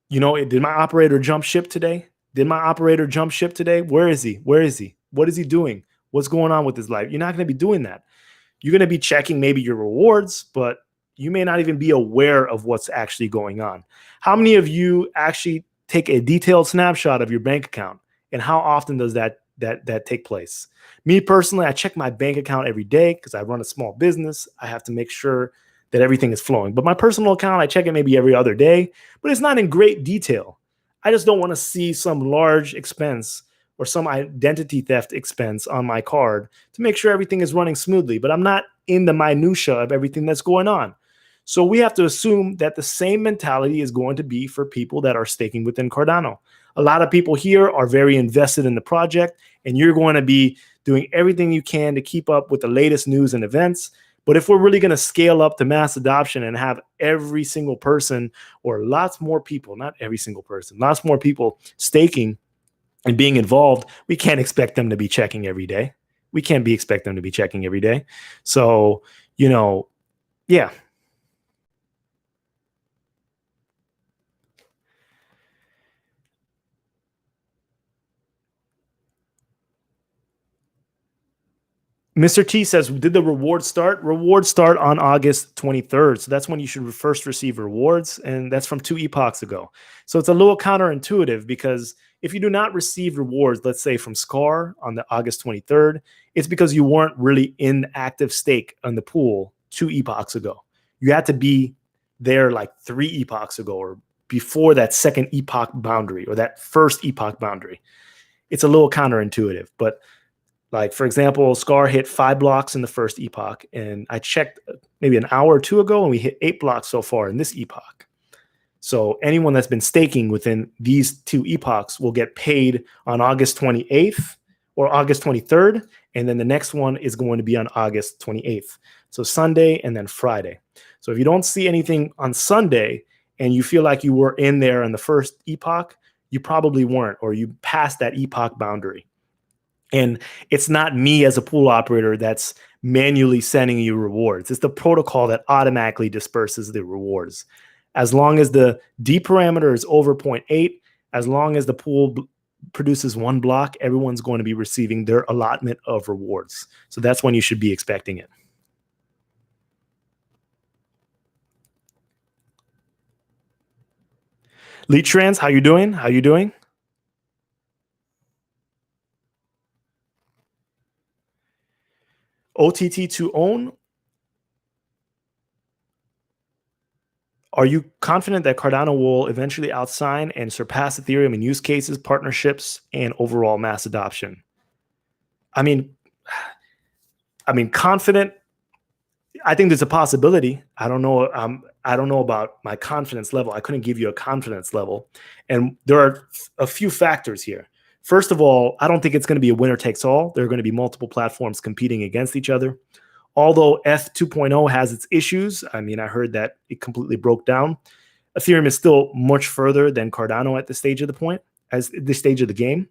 Did my operator jump ship today? Where is he? What is he doing? What's going on with his life? You're not going to be doing that. You're going to be checking maybe your rewards, but you may not even be aware of what's actually going on. How many of you actually take a detailed snapshot of your bank account, and how often does that take place? Me personally, I check my bank account every day because I run a small business. I have to make sure that everything is flowing. But my personal account, I check it maybe every other day, but it's not in great detail. I just don't want to see some large expense or some identity theft expense on my card to make sure everything is running smoothly, but I'm not in the minutia of everything that's going on. So we have to assume that the same mentality is going to be for people that are staking within Cardano. A lot of people here are very invested in the project, and you're going to be doing everything you can to keep up with the latest news and events. But if we're really going to scale up to mass adoption and have every single person, or lots more people, not every single person, lots more people staking and being involved, we can't expect them to be checking every day. So, yeah. Mr. T says, did the rewards start? Rewards start on August 23rd. So that's when you should first receive rewards. And that's from 2 epochs ago. So it's a little counterintuitive, because if you do not receive rewards, let's say from SCAR on the August 23rd, it's because you weren't really in active stake on the pool 2 epochs ago. You had to be there like 3 epochs ago, or before that second epoch boundary, or that first epoch boundary. It's a little counterintuitive, but like, for example, SCAR hit 5 blocks in the first epoch, and I checked maybe an hour or two ago, and we hit 8 blocks so far in this epoch. So anyone that's been staking within these 2 epochs will get paid on August 28th or August 23rd, and then the next one is going to be on August 28th. So Sunday and then Friday. So if you don't see anything on Sunday and you feel like you were in there in the first epoch, you probably weren't, or you passed that epoch boundary. And it's not me as a pool operator that's manually sending you rewards. It's the protocol that automatically disperses the rewards. As long as the D parameter is over 0.8, as long as the pool produces 1 block, everyone's going to be receiving their allotment of rewards. So that's when you should be expecting it. Lead Trends, how you doing? OTT to own. Are you confident that Cardano will eventually outsign and surpass Ethereum in use cases, partnerships, and overall mass adoption? I mean, confident. I think there's a possibility. I don't know. I don't know about my confidence level. I couldn't give you a confidence level, and there are a few factors here. First of all, I don't think it's going to be a winner takes all. There are going to be multiple platforms competing against each other. Although ETH 2.0 has its issues, I heard that it completely broke down. Ethereum is still much further than Cardano at this stage of the game.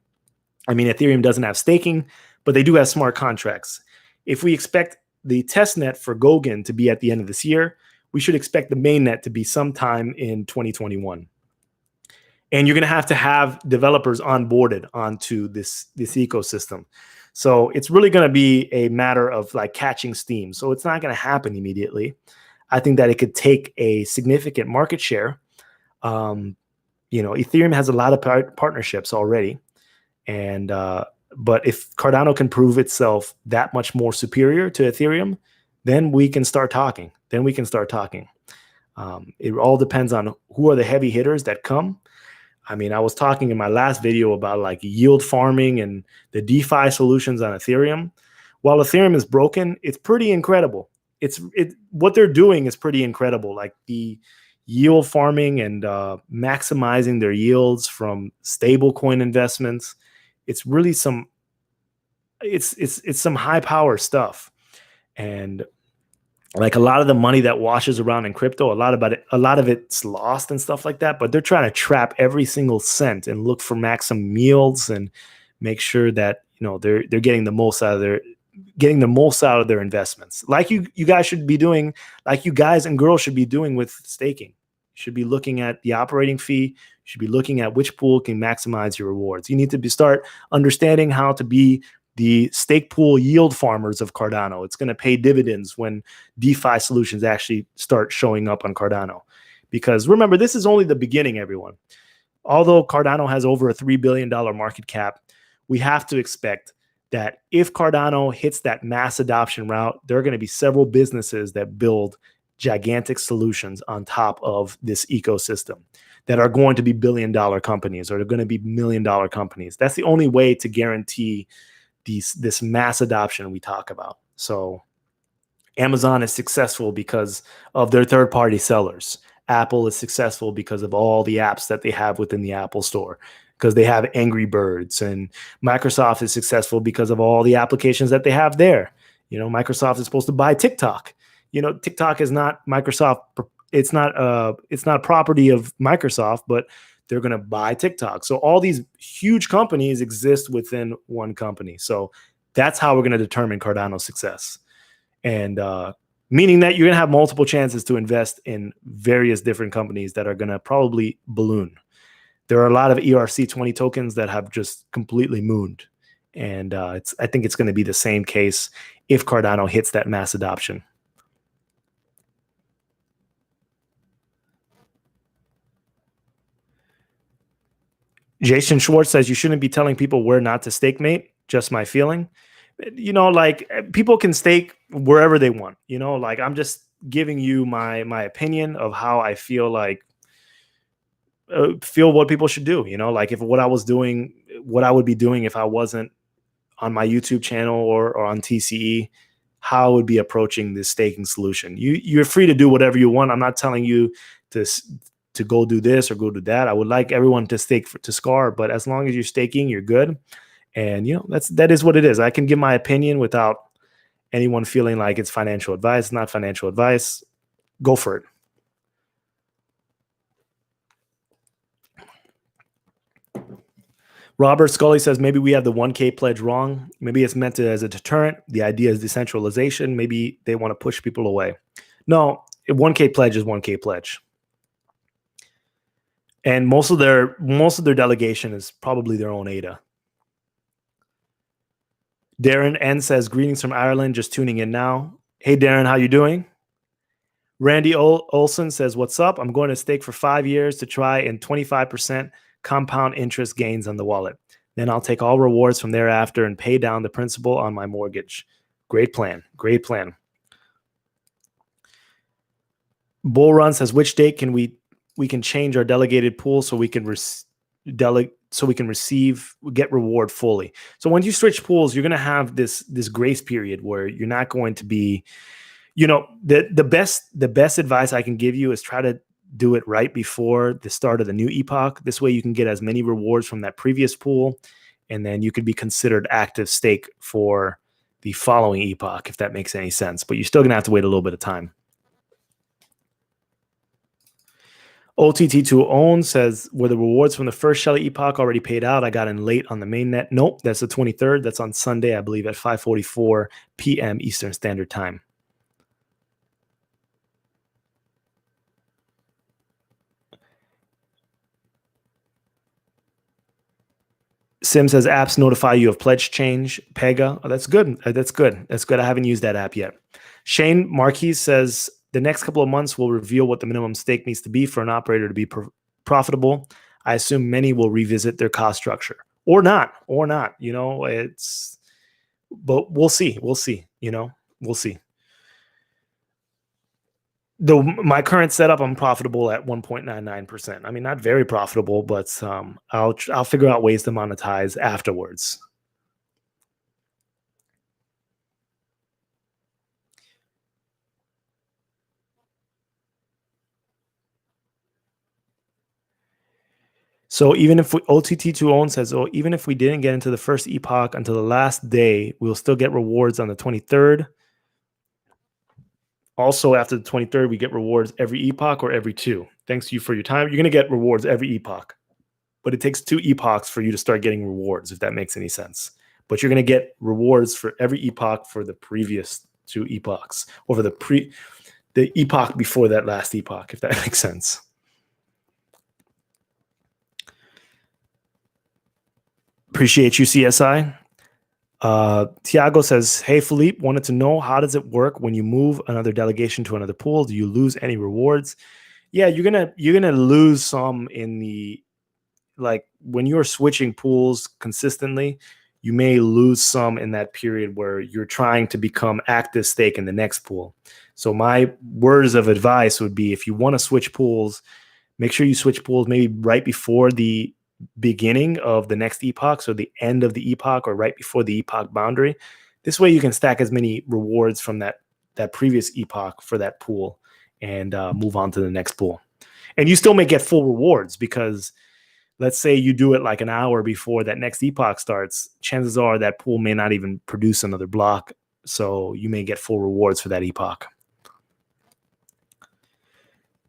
Ethereum doesn't have staking, but they do have smart contracts. If we expect the testnet for Goguen to be at the end of this year, we should expect the mainnet to be sometime in 2021. And you're going to have developers onboarded onto this ecosystem. So it's really going to be a matter of like catching steam. So it's not going to happen immediately. I think that it could take a significant market share. Ethereum has a lot of partnerships already, and but if Cardano can prove itself that much more superior to Ethereum, then we can start talking. It all depends on who are the heavy hitters that come. I mean, I was talking in my last video about like yield farming and the DeFi solutions on Ethereum. While Ethereum is broken, it's pretty incredible. What they're doing is pretty incredible. Like the yield farming and maximizing their yields from stable coin investments. It's really some it's some high power stuff. And like a lot of the money that washes around in crypto, a lot of it's lost and stuff like that. But they're trying to trap every single cent and look for maximum yields and make sure that they're getting the most out of their investments. Like you guys should be doing, like you guys and girls should be doing with staking. You should be looking at the operating fee. You should be looking at which pool can maximize your rewards. You need to start understanding how to be the stake pool yield farmers of Cardano. It's going to pay dividends when DeFi solutions actually start showing up on Cardano. Because remember, this is only the beginning, everyone. Although Cardano has over a $3 billion market cap, we have to expect that if Cardano hits that mass adoption route, there are going to be several businesses that build gigantic solutions on top of this ecosystem that are going to be billion-dollar companies or they're going to be million-dollar companies. That's the only way to guarantee this mass adoption we talk about. So Amazon is successful because of their third-party sellers. Apple is successful because of all the apps that they have within the Apple Store, because they have Angry Birds. And Microsoft is successful because of all the applications that they have there. Microsoft is supposed to buy TikTok. TikTok is not Microsoft. It's not property of Microsoft, but they're going to buy TikTok. So all these huge companies exist within one company. So that's how we're going to determine Cardano's success. And meaning that you're going to have multiple chances to invest in various different companies that are going to probably balloon. There are a lot of ERC20 tokens that have just completely mooned. And I think it's going to be the same case if Cardano hits that mass adoption. Jason Schwartz says you shouldn't be telling people where not to stake, mate. Just my feeling. Like people can stake wherever they want. Like I'm just giving you my opinion of how I feel what people should do. Like if what I would be doing if I wasn't on my YouTube channel or on TCE, how I would be approaching this staking solution. You're free to do whatever you want. I'm not telling you to go do this or go do that. I would like everyone to stake to SCAR, but as long as you're staking, you're good. And that is what it is. I can give my opinion without anyone feeling like it's financial advice. Not financial advice. Go for it. Robert Scully says maybe we have the 1K pledge wrong. Maybe it's meant as a deterrent. The idea is decentralization. Maybe they want to push people away. No, 1K pledge is 1K pledge. And most of their delegation is probably their own ADA. Darren N says, greetings from Ireland, just tuning in now. Hey, Darren, how you doing? Randy Olson says, what's up? I'm going to stake for 5 years to try and 25% compound interest gains on the wallet. Then I'll take all rewards from thereafter and pay down the principal on my mortgage. Great plan. Great plan. Bull Run says, which date can we can change our delegated pool so we can get reward fully. So when you switch pools, you're going to have this grace period where you're not going to be, the best advice I can give you is try to do it right before the start of the new epoch. This way you can get as many rewards from that previous pool, and then you could be considered active stake for the following epoch, if that makes any sense. But you're still going to have to wait a little bit of time. OTT2 Own says, were the rewards from the first Shelly epoch already paid out? I got in late on the mainnet. Nope, that's the 23rd. That's on Sunday, I believe, at 5:44 p.m. Eastern Standard Time. Sim says, apps notify you of pledge change. Pega. Oh, that's good. That's good. That's good. I haven't used that app yet. Shane Marquis says, the next couple of months will reveal what the minimum stake needs to be for an operator to be profitable. I assume many will revisit their cost structure or not. But we'll see. We'll see. We'll see. My current setup, I'm profitable at 1.99%. I mean, not very profitable, but I'll figure out ways to monetize afterwards. So even if OTT2Own says, oh, even if we didn't get into the first epoch until the last day, we'll still get rewards on the 23rd. Also, after the 23rd, we get rewards every epoch or every two. Thanks to you for your time. You're going to get rewards every epoch, but it takes 2 epochs for you to start getting rewards, if that makes any sense. But you're going to get rewards for every epoch for the previous 2 epochs, or for the epoch before that last epoch, if that makes sense. Appreciate you, CSI. Tiago says, hey, Philippe, wanted to know, how does it work when you move another delegation to another pool? Do you lose any rewards? Yeah, you're gonna lose some in the, like, when you're switching pools consistently, you may lose some in that period where you're trying to become active stake in the next pool. So my words of advice would be, if you want to switch pools, make sure you switch pools maybe right before the beginning of the next epoch, so the end of the epoch or right before the epoch boundary. This way you can stack as many rewards from that previous epoch for that pool and move on to the next pool. And you still may get full rewards, because let's say you do it like an hour before that next epoch starts, chances are that pool may not even produce another block, so you may get full rewards for that epoch.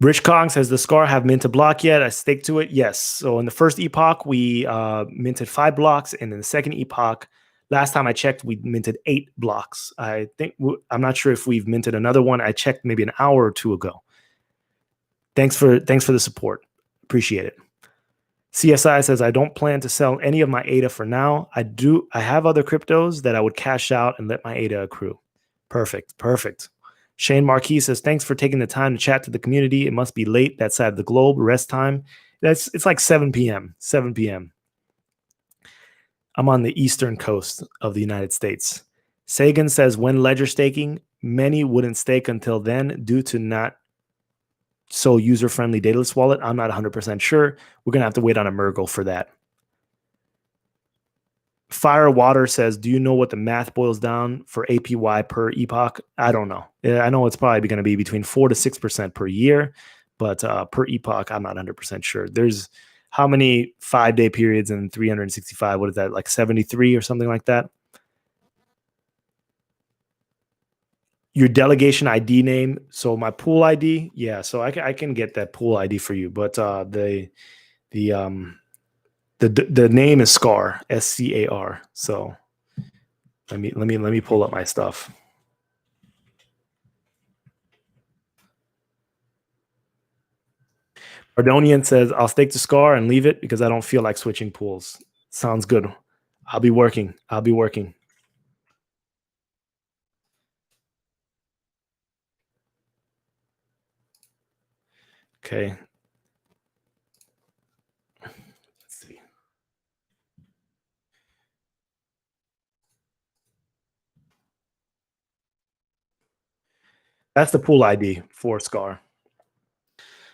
Rich Kong says, the SCAR have mint a block yet? I stake to it. Yes. So in the first epoch, we minted 5 blocks, and in the second epoch, last time I checked, we minted 8 blocks. I think I'm not sure if we've minted another one. I checked maybe an hour or two ago. Thanks for the support. Appreciate it. CSI says, I don't plan to sell any of my ADA for now. I have other cryptos that I would cash out and let my ADA accrue. Perfect. Shane Marquis says, thanks for taking the time to chat to the community. It must be late that side of the globe. Rest time. It's like 7 p.m. 7 p.m. I'm on the eastern coast of the United States. Sagan says, when ledger staking, many wouldn't stake until then due to not so user-friendly Daedalus wallet. I'm not 100% sure. We're going to have to wait on a Mergle for that. Fire Water says, do you know what the math boils down for APY per epoch? I don't know. I know it's probably going to be between 4 to 6% per year, but per epoch, I'm not 100% sure. There's how many 5-day periods in 365? What is that, like 73 or something like that? Your delegation ID name. So my pool ID, yeah. So I can get that pool ID for you, but the name is Scar, SCAR. So let me pull up my stuff. Ardonian says, I'll stake to Scar and leave it because I don't feel like switching pools. Sounds good. I'll be working. Okay. Let's see. That's the pool ID for Scar.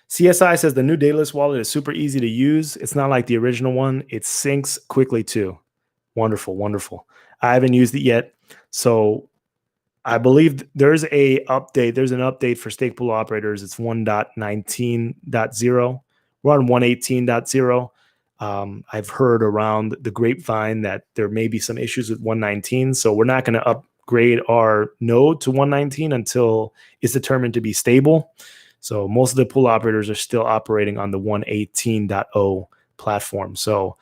CSI says the new Daylist wallet is super easy to use. It's not like the original one. It syncs quickly too. Wonderful. I haven't used it yet. So I believe there's an update for stake pool operators. It's 1.19.0. We're on 118.0. I've heard around the grapevine that there may be some issues with 119. So we're not going to upgrade our node to 119 until it's determined to be stable. So most of the pool operators are still operating on the 118.0 platform. So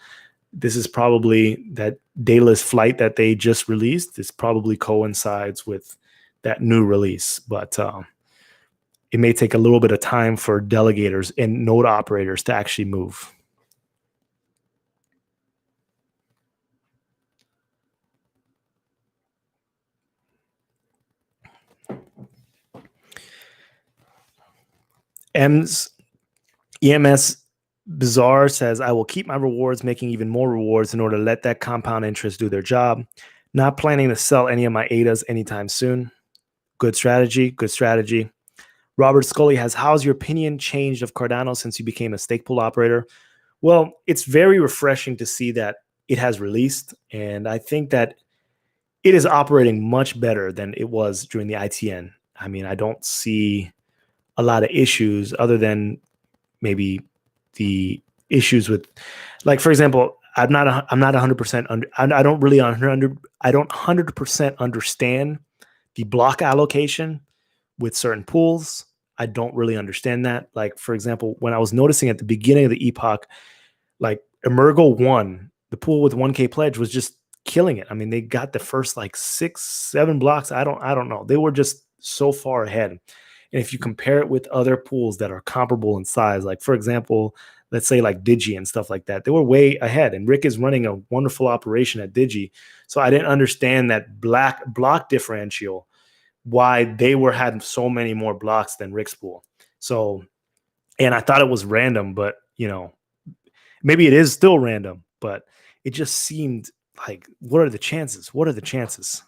this is probably that Daylist flight that they just released. This probably coincides with that new release, but it may take a little bit of time for delegators and node operators to actually move. EMS Bizarre says, I will keep my rewards, making even more rewards in order to let that compound interest do their job. Not planning to sell any of my ADAs anytime soon. Good strategy. Robert Scully has, how's your opinion changed of Cardano since you became a stake pool operator? Well, it's very refreshing to see that it has released, and I think that it is operating much better than it was during the ITN. I mean, I don't see a lot of issues other than maybe the issues with, like, for example, I'm not 100% I don't really 100% understand the block allocation with certain pools. I don't really understand that. Like, for example, when I was noticing at the beginning of the epoch, like Emergo 1, the pool with 1K pledge was just killing it. I mean, they got the first like 6-7 blocks. I don't know. They were just so far ahead. And if you compare it with other pools that are comparable in size, like for example, let's say like Digi and stuff like that, they were way ahead. And Rick is running a wonderful operation at Digi. So I didn't understand that block differential, why they had so many more blocks than Rick's pool. So, and I thought it was random, but maybe it is still random, but it just seemed like, what are the chances? What are the chances?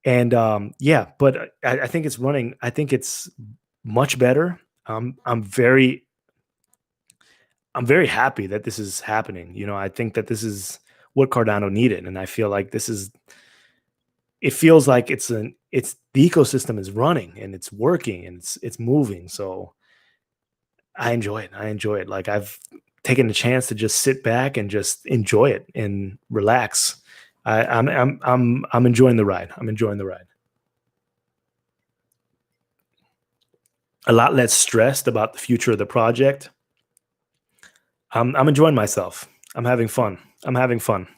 And yeah, but I think it's running. I think it's much better. I'm very happy that this is happening. I think that this is what Cardano needed, and I feel like this is. It feels like it's the ecosystem is running and it's working and it's moving. So I enjoy it. I enjoy it. Like, I've taken the chance to just sit back and just enjoy it and relax. I'm enjoying the ride. I'm enjoying the ride. A lot less stressed about the future of the project. I'm enjoying myself. I'm having fun. I'm having fun.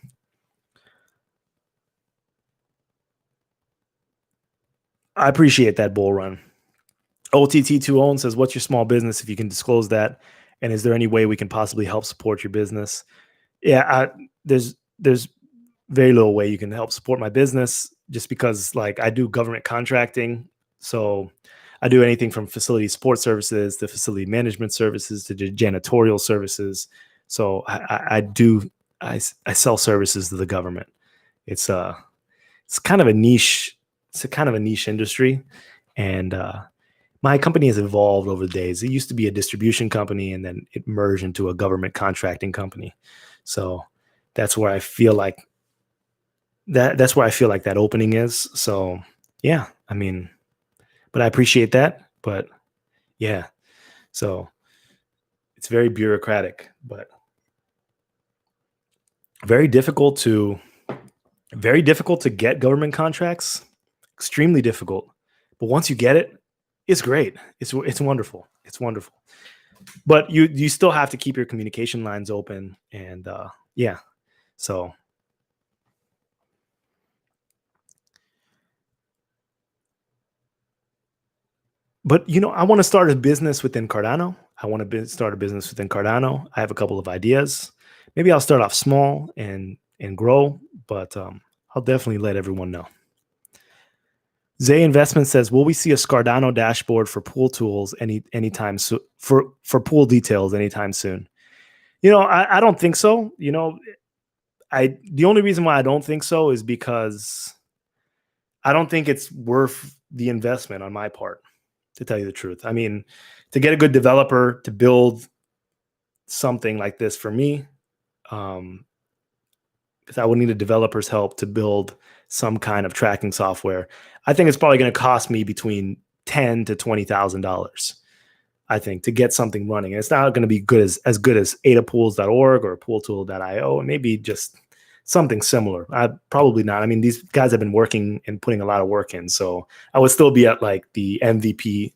I appreciate that bull run. OTT2 says, what's your small business if you can disclose that? And is there any way we can possibly help support your business? Yeah, there's very little way you can help support my business, just because like I do government contracting. So I do anything from facility support services to facility management services to janitorial services. So I sell services to the government. It's kind of a niche. It's a kind of a niche industry, and my company has evolved over the days. It used to be a distribution company, and then it merged into a government contracting company. So that's where I feel like that's where I feel like that opening is. So yeah, I mean, but I appreciate that. But yeah, so it's very bureaucratic, but very difficult to get government contracts. Extremely difficult. But once you get it, it's great. It's wonderful. It's wonderful. But you still have to keep your communication lines open, and yeah. So but I want to start a business within Cardano. I want to start a business within Cardano. I have a couple of ideas. Maybe I'll start off small and grow, but I'll definitely let everyone know. Zay Investment says, will we see a Cardano dashboard for pool tools anytime soon, for pool details anytime soon? I don't think so. The only reason why I don't think so is because I don't think it's worth the investment on my part, to tell you the truth. I mean, to get a good developer to build something like this for me, because I would need a developer's help to build some kind of tracking software. I think it's probably going to cost me between $10,000 to $20,000. I think, to get something running. And it's not going to be as good as adapools.org or pooltool.io, and maybe just something similar. Probably not. I mean, these guys have been working and putting a lot of work in, so I would still be at like the MVP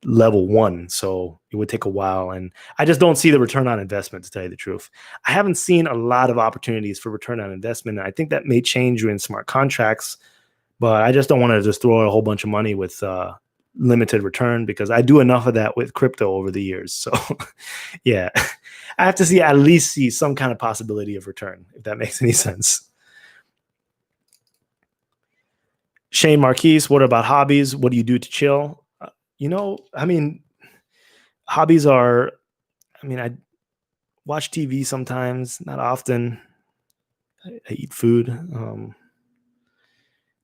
level 1. So it would take a while, and I just don't see the return on investment, to tell you the truth. I haven't seen a lot of opportunities for return on investment, and I think that may change in smart contracts, but I just don't want to just throw a whole bunch of money with limited return, because I do enough of that with crypto over the years. So yeah, I have to at least see some kind of possibility of return, if that makes any sense. Shane Marquise, what about hobbies? What do you do to chill? I mean, hobbies are, I watch TV sometimes, not often. I eat food.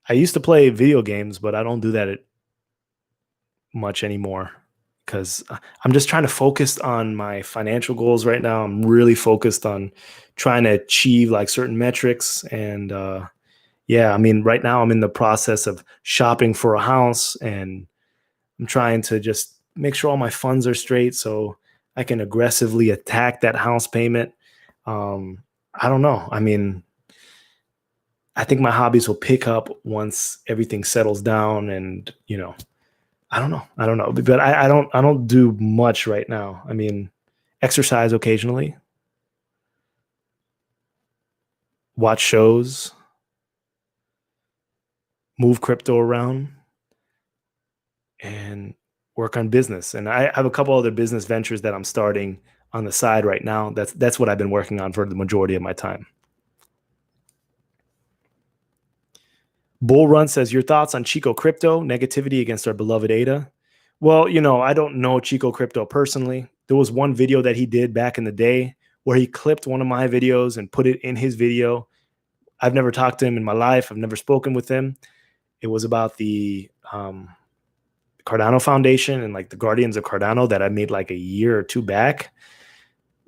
I used to play video games, but I don't do that much anymore because I'm just trying to focus on my financial goals right now. I'm really focused on trying to achieve like certain metrics. And yeah, I mean, right now I'm in the process of shopping for a house, and I'm trying to just make sure all my funds are straight so I can aggressively attack that house payment. I don't know. I mean, I think my hobbies will pick up once everything settles down, and I don't know. I don't know, but I don't do much right now. I mean, exercise occasionally, watch shows, move crypto around, and work on business. And I have a couple other business ventures that I'm starting on the side right now. That's what I've been working on for the majority of my time. Bull Run says, your thoughts on Chico Crypto, negativity against our beloved ADA. Well, I don't know Chico Crypto personally. There was one video that he did back in the day where he clipped one of my videos and put it in his video. I've never talked to him in my life. I've never spoken with him. It was about the Cardano Foundation and like the Guardians of Cardano that I made like a year or two back,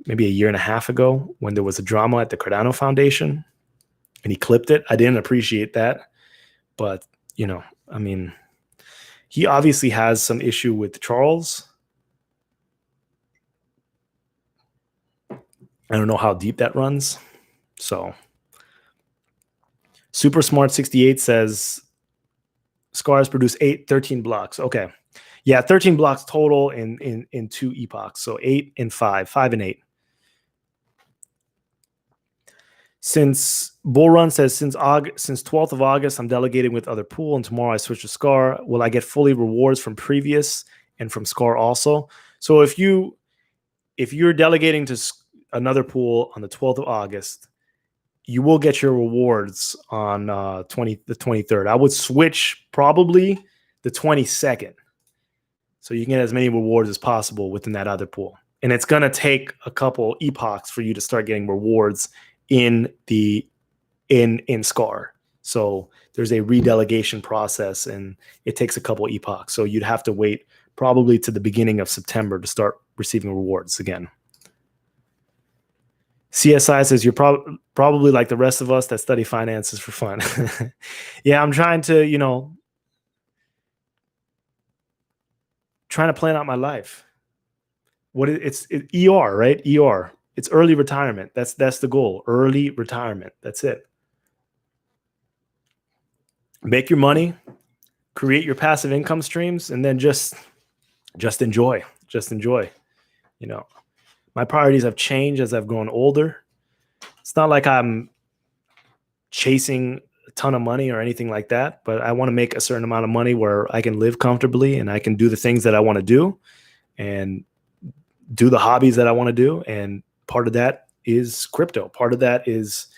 maybe a year and a half ago, when there was a drama at the Cardano Foundation, and he clipped it. I didn't appreciate that. But, I mean, he obviously has some issue with Charles. I don't know how deep that runs. So Super Smart 68 says Scars produce 13 blocks. Okay. Yeah, 13 blocks total in 2 epochs. So 8 and 5 and 8. Since Bull Run says since 12th of August, I'm delegating with other pool, and tomorrow I switch to Scar. Will I get fully rewards from previous and from Scar also? So if you're delegating to another pool on the 12th of August, you will get your rewards on the 23rd. I would switch probably the 22nd, so you can get as many rewards as possible within that other pool. And it's going to take a couple epochs for you to start getting rewards in Scar. So there's a redelegation process, and it takes a couple epochs. So you'd have to wait probably to the beginning of September to start receiving rewards again. CSI says you're probably like the rest of us that study finances for fun. Yeah, I'm trying to, trying to plan out my life. It's ER, right? ER. It's early retirement. That's the goal. Early retirement. That's it. Make your money, create your passive income streams, and then just enjoy. Just enjoy. My priorities have changed as I've grown older. It's not like I'm chasing a ton of money or anything like that, but I want to make a certain amount of money where I can live comfortably and I can do the things that I want to do and do the hobbies that I want to do. And part of that is crypto. Part of that is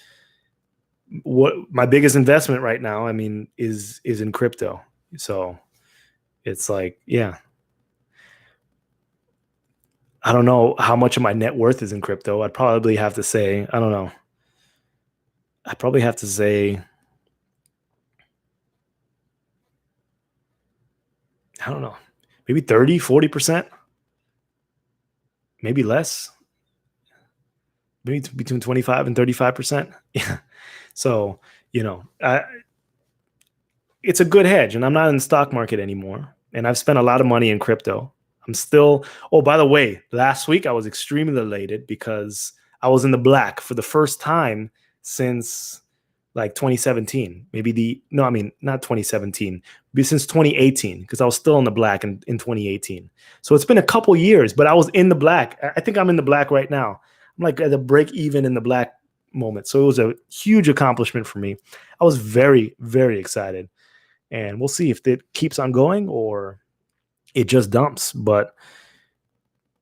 what my biggest investment right now, I mean, is in crypto. So it's like, yeah. I don't know how much of my net worth is in crypto. I'd probably have to say, I don't know. I'd probably have to say, I don't know, maybe 30, 40%, maybe less, maybe between 25 and 35%. Yeah. So, it's a good hedge, and I'm not in the stock market anymore. And I've spent a lot of money in crypto. I'm still, oh, by the way, last week I was extremely elated because I was in the black for the first time since like 2017, not 2017, but since 2018, because I was still in the black in 2018. So it's been a couple years, but I was in the black. I think I'm in the black right now. I'm like at the break even in the black moment. So it was a huge accomplishment for me. I was very, very excited, and we'll see if it keeps on going or it just dumps, but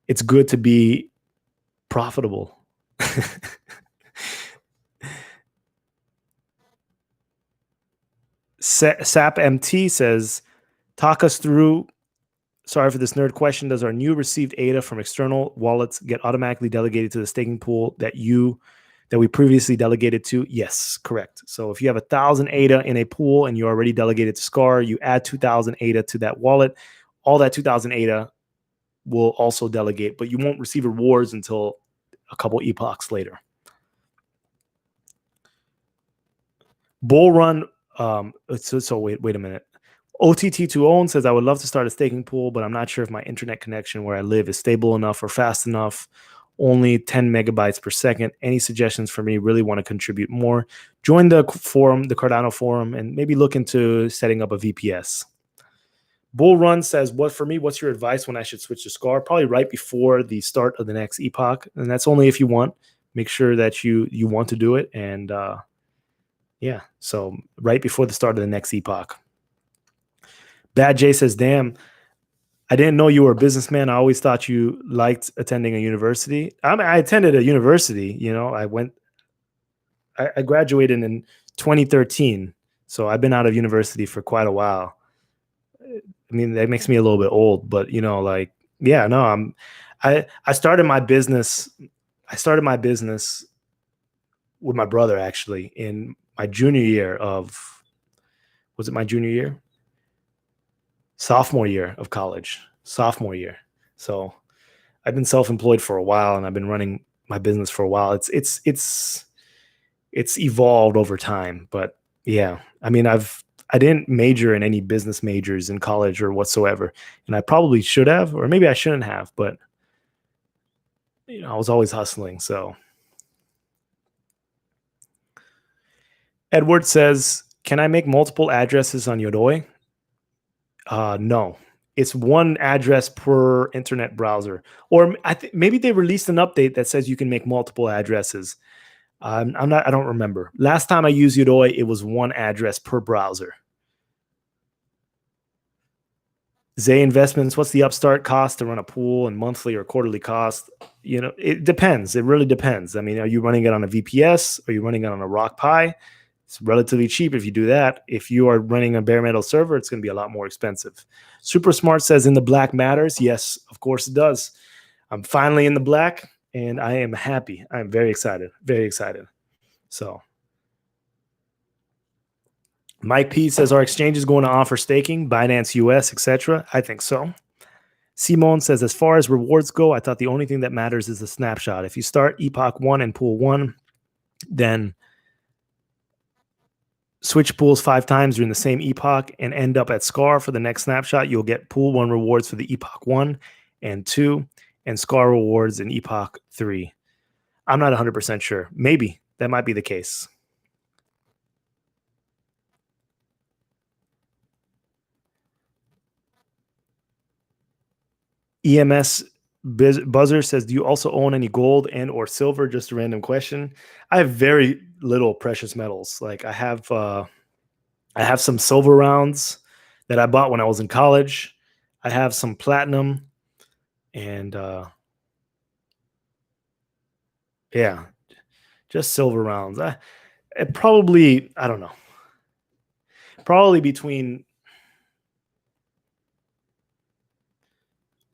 it's good to be profitable. Sap MT says, talk us through, sorry for this nerd question, does our new received ADA from external wallets get automatically delegated to the staking pool that we previously delegated to? Yes, correct. So if you have 1,000 ADA in a pool and you already delegated to Scar, you add 2,000 ADA to that wallet, all that 2000 ADA will also delegate, but you won't receive rewards until a couple epochs later. Bull run. So wait a minute. OTT2Own says, I would love to start a staking pool, but I'm not sure if my internet connection where I live is stable enough or fast enough. Only 10 megabytes per second. Any suggestions for me? Really want to contribute more. Join the forum, the Cardano forum, and maybe look into setting up a VPS. Bull Run says, what's your advice when I should switch to SCAR? Probably right before the start of the next epoch. And that's only if you want. Make sure that you want to do it. And yeah, so right before the start of the next epoch. Bad J says, damn, I didn't know you were a businessman. I always thought you liked attending a university. I attended a university, I graduated in 2013. So I've been out of university for quite a while. I mean, that makes me a little bit old, but I started my business. I started my business with my brother actually in my junior year of, was it my junior year? Sophomore year of college, sophomore year. So I've been self-employed for a while and I've been running my business for a while. It's evolved over time, but yeah, I mean, I didn't major in any business majors in college or whatsoever. And I probably should have, or maybe I shouldn't have, but I was always hustling. So Edward says, can I make multiple addresses on Yodoy? No, it's one address per internet browser. Or maybe they released an update that says you can make multiple addresses. I don't remember. Last time I used Yodoy, it was one address per browser. Zay Investments, what's the Upstart cost to run a pool and monthly or quarterly cost? It depends. It really depends. I mean, are you running it on a VPS? Are you running it on a Rock Pi? It's relatively cheap if you do that. If you are running a bare metal server, it's going to be a lot more expensive. Super Smart says, in the black matters. Yes, of course it does. I'm finally in the black and I am happy. I'm very excited. Very excited. So Mike P says, our exchange is going to offer staking, Binance US, etc. I think so. Simone says, as far as rewards go, I thought the only thing that matters is the snapshot. If you start Epoch 1 and Pool 1, then switch pools 5 times during the same epoch and end up at SCAR for the next snapshot, you'll get Pool 1 rewards for the Epoch 1 and 2 and SCAR rewards in Epoch 3. I'm not 100% sure. Maybe that might be the case. EMS Buzzer says, do you also own any gold and or silver? Just a random question. I have very little precious metals. Like I have some silver rounds that I bought when I was in college. I have some platinum and yeah, just silver rounds. I don't know. Probably between,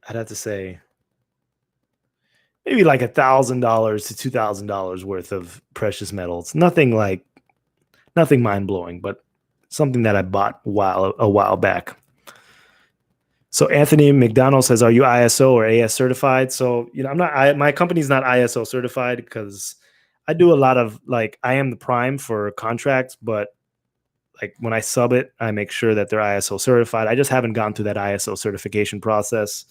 I'd have to say, maybe like $1,000 to $2,000 worth of precious metals. Nothing mind blowing, but something that I bought a while back. So Anthony McDonald says, are you ISO or AS certified? So, my company's not ISO certified because I do a lot of I am the prime for contracts, but when I sub it, I make sure that they're ISO certified. I just haven't gone through that ISO certification process.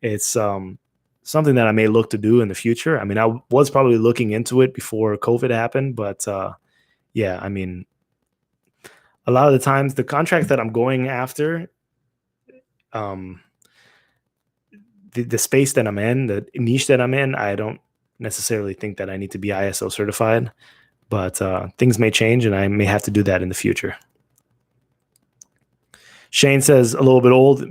It's something that I may look to do in the future. I mean, I was probably looking into it before COVID happened, but yeah, I mean, a lot of the times the contract that I'm going after, the space that I'm in, the niche that I'm in, I don't necessarily think that I need to be ISO certified, but things may change and I may have to do that in the future. Shane says, a little bit old.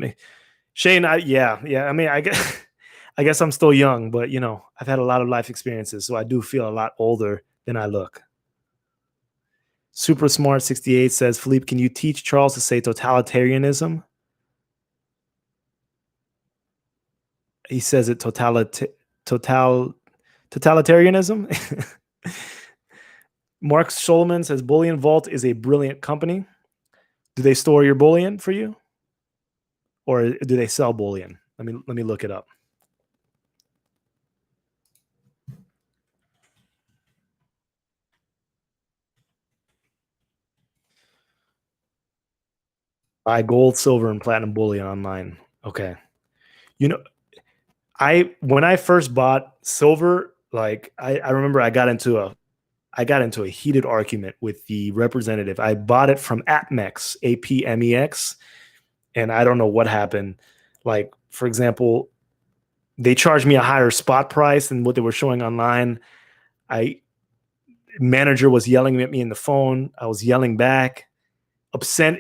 Shane, yeah. I mean, I guess I'm still young, but I've had a lot of life experiences, so I do feel a lot older than I look. Super Smart 68 says, Philippe, can you teach Charles to say totalitarianism? He says it totalitarianism. Mark Schulman says, Bullion Vault is a brilliant company. Do they store your bullion for you? or do they sell bullion? Let me look it up. Buy gold, silver, and platinum bullion online. Okay. You know, when I first bought silver, like I remember I got into a heated argument with the representative. I bought it from APMEX, APMEX, and I don't know what happened. Like, for example, they charged me a higher spot price than what they were showing online. Manager was yelling at me in the phone. I was yelling back.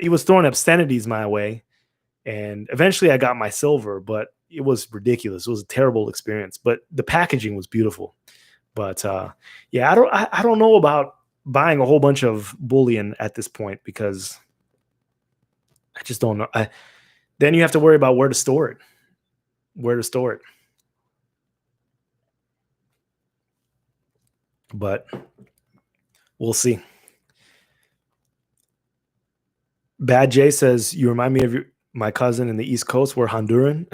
He was throwing obscenities my way. And eventually I got my silver, but it was ridiculous. It was a terrible experience, but the packaging was beautiful. But yeah, I don't know about buying a whole bunch of bullion at this point because I just don't know. Then you have to worry about where to store it. But we'll see. Bad J says, you remind me of my cousin in the East Coast. We're Honduran.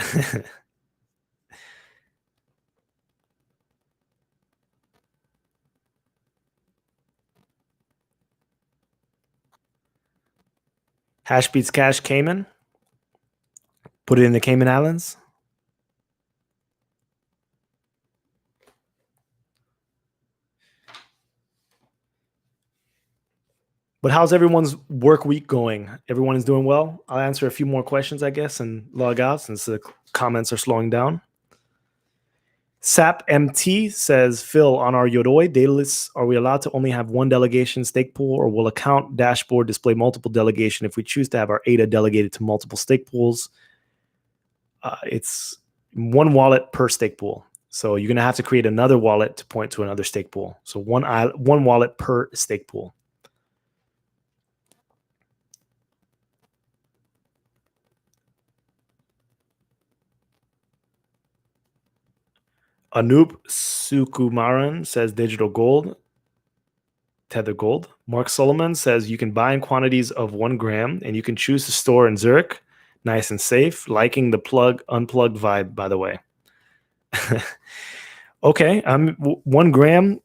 Hash beats cash Cayman. Put it in the Cayman Islands. But how's everyone's work week going? Everyone is doing well? I'll answer a few more questions, I guess, and log out since the comments are slowing down. Sap MT says, Phil, on our Yodoy Daylist, are we allowed to only have one delegation stake pool, or will account dashboard display multiple delegation if we choose to have our ADA delegated to multiple stake pools? It's one wallet per stake pool. So you're going to have to create another wallet to point to another stake pool. So one wallet per stake pool. Anoop Sukumaran says digital gold, tether gold. Mark Solomon says you can buy in quantities of 1 gram and you can choose to store in Zurich. Nice and safe. Liking the unplugged vibe, by the way. Okay, 1 gram.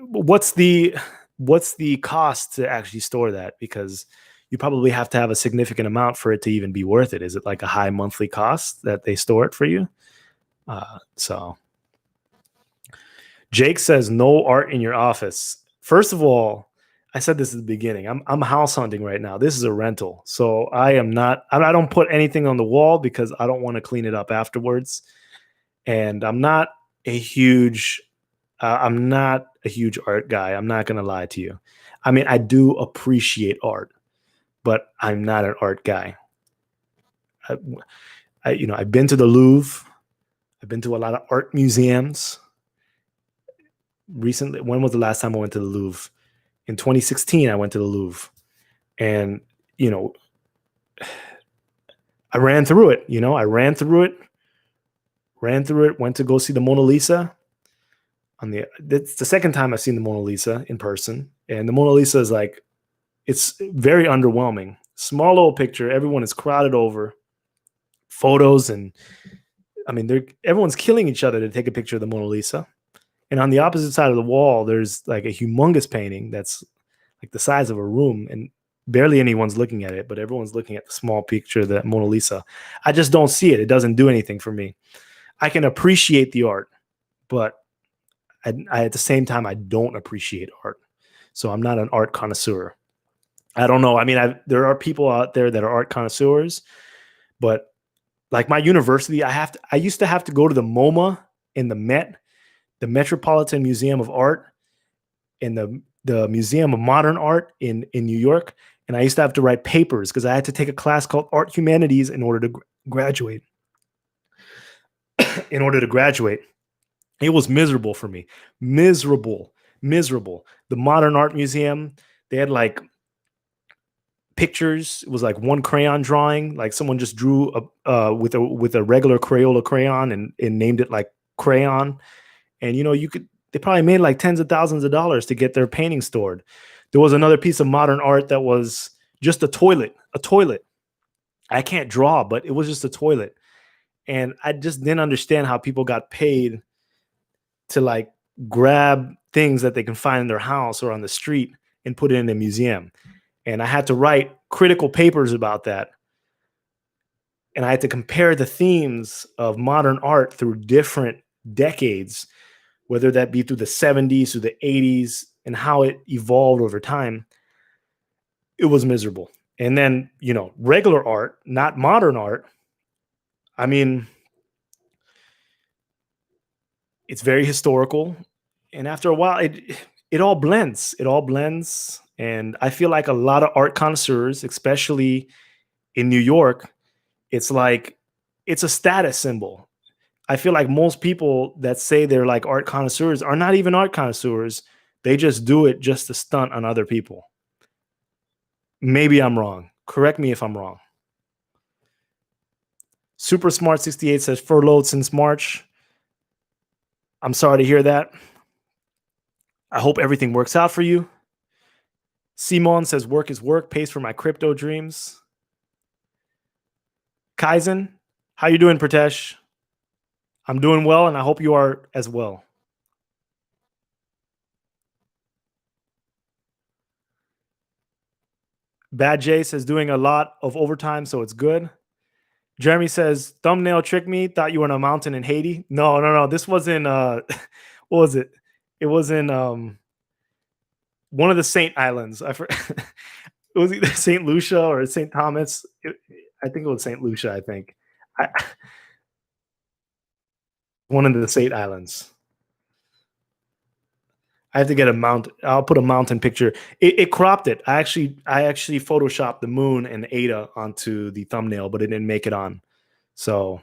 What's the cost to actually store that? Because you probably have to have a significant amount for it to even be worth it. Is it like a high monthly cost that they store it for you? So Jake says no art in your office. First of all, I said this at the beginning. I'm house hunting right now. This is a rental. So I don't put anything on the wall because I don't want to clean it up afterwards. And I'm not a huge art guy. I'm not going to lie to you. I mean, I do appreciate art, but I'm not an art guy. I've been to the Louvre. I've been to a lot of art museums. Recently, when was the last time I went to the Louvre? In 2016, I went to the Louvre. And, I ran through it. Went to go see the Mona Lisa. It's the second time I've seen the Mona Lisa in person. And the Mona Lisa is it's very underwhelming. Small little picture. Everyone is crowded over. Photos and everyone's killing each other to take a picture of the Mona Lisa. And on the opposite side of the wall, there's like a humongous painting that's like the size of a room, and barely anyone's looking at it, but everyone's looking at the small picture of the Mona Lisa. I just don't see it. It doesn't do anything for me. I can appreciate the art, but at the same time, I don't appreciate art. So I'm not an art connoisseur. I don't know. I mean, there are people out there that are art connoisseurs, but like my university, I used to have to go to the MoMA in the Met, the Metropolitan Museum of Art, and the Museum of Modern Art in New York. And I used to have to write papers because I had to take a class called Art Humanities in order to graduate. It was miserable for me. Miserable. The Modern Art Museum, they had like pictures. It was like one crayon drawing, like someone just drew with a regular Crayola crayon and named it like crayon. And they probably made like tens of thousands of dollars to get their painting stored. There was another piece of modern art that was just a toilet. I can't draw, but it was just a toilet. And I just didn't understand how people got paid to like grab things that they can find in their house or on the street and put it in a museum. And I had to write critical papers about that. And I had to compare the themes of modern art through different decades, whether that be through the 70s, through the 80s, and how it evolved over time. It was miserable. And then, regular art, not modern art. I mean, it's very historical. And after a while, it all blends. It all blends. And I feel like a lot of art connoisseurs, especially in New York, it's like it's a status symbol. I feel like most people that say they're like art connoisseurs are not even art connoisseurs. They just do it just to stunt on other people. Maybe I'm wrong. Correct me if I'm wrong. Super Smart 68 says furloughed since March. I'm sorry to hear that. I hope everything works out for you. Simon says work is work, pays for my crypto dreams. Kaizen, how you doing, Pratesh? I'm doing well, and I hope you are as well. Bad J says doing a lot of overtime, so it's good. Jeremy says thumbnail tricked me. Thought you were on a mountain in Haiti. No. This was in what was it? It was in one of the Saint Islands. It was either Saint Lucia or Saint Thomas. I think it was Saint Lucia. I think one of the Saint Islands. I have to get a mount. I'll put a mountain picture. It cropped it. I actually photoshopped the moon and Ada onto the thumbnail, but it didn't make it on. So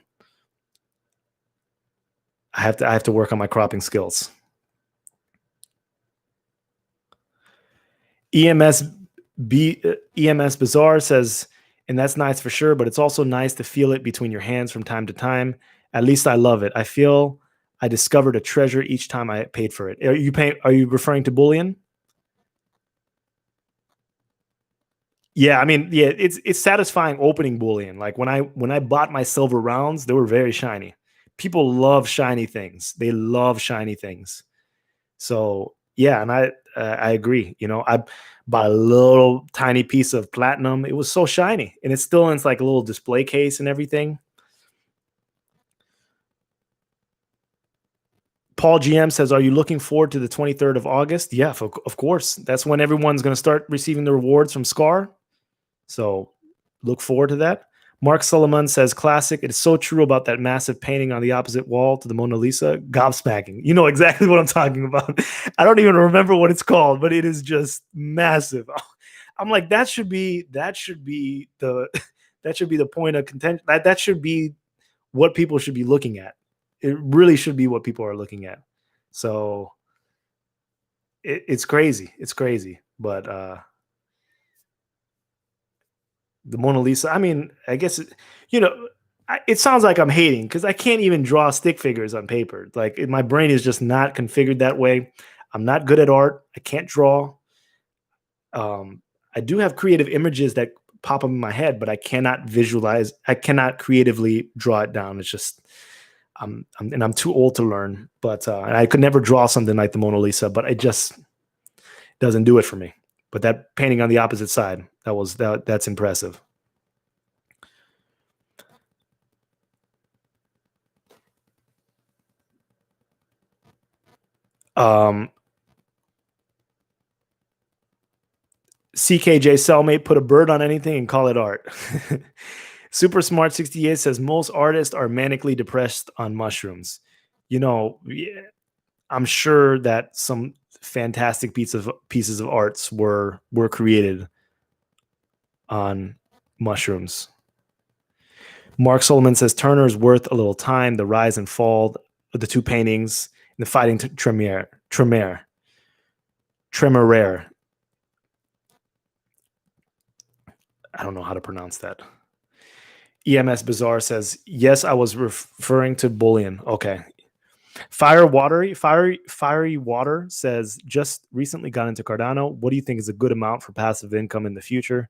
I have to work on my cropping skills. EMS Bazaar says, and that's nice for sure, but it's also nice to feel it between your hands from time to time. At least I love it. I feel I discovered a treasure each time I paid for it. Are you referring to bullion? Yeah, I mean, yeah, it's satisfying opening bullion. Like when I bought my silver rounds, they were very shiny. People love shiny things. They love shiny things. So yeah, and I agree. I bought a little tiny piece of platinum. It was so shiny, and it's still in like a little display case and everything. Paul GM says, "Are you looking forward to the 23rd of August?" Yeah, of course. That's when everyone's going to start receiving the rewards from Scar. So look forward to that. Mark Solomon says, classic. It is so true about that massive painting on the opposite wall to the Mona Lisa. Gobsmacking. You know exactly what I'm talking about. I don't even remember what it's called, but it is just massive. I'm like, that should be the point of contention. That should be what people should be looking at. It really should be what people are looking at. So it's crazy. It's crazy. But the Mona Lisa. I mean, I guess it sounds like I'm hating because I can't even draw stick figures on paper. Like my brain is just not configured that way. I'm not good at art. I can't draw. I do have creative images that pop up in my head, but I cannot visualize. I cannot creatively draw it down. It's just I'm too old to learn. But I could never draw something like the Mona Lisa. But it just doesn't do it for me. But that painting on the opposite side, that's impressive. CKJ Cellmate, put a bird on anything and call it art. Super Smart 68 says most artists are manically depressed on mushrooms. I'm sure that some fantastic pieces of arts were created on mushrooms. Mark Solomon says Turner is worth a little time. The rise and fall of the two paintings, and the fighting Tremere. I don't know how to pronounce that. EMS Bazaar says, yes, I was referring to bullion. Okay. Fiery Water says, just recently got into Cardano. What do you think is a good amount for passive income in the future?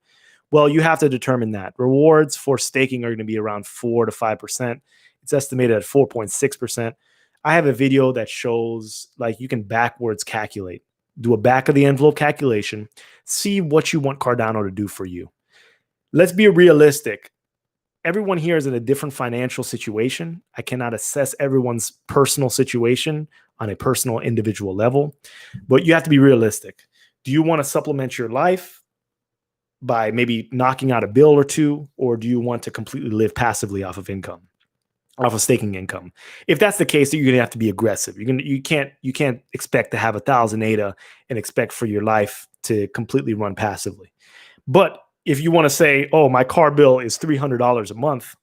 Well, you have to determine that. Rewards for staking are going to be around 4 to 5%. It's estimated at 4.6%. I have a video that shows like you can backwards calculate, do a back of the envelope calculation, see what you want Cardano to do for you. Let's be realistic. Everyone here is in a different financial situation. I cannot assess everyone's personal situation on a personal individual level, but you have to be realistic. Do you want to supplement your life by maybe knocking out a bill or two, or do you want to completely live passively off of income, off of staking income? If that's the case, you're going to have to be aggressive. You can't expect to have 1,000 ADA and expect for your life to completely run passively. But if you want to say, oh, my car bill is $300 a month,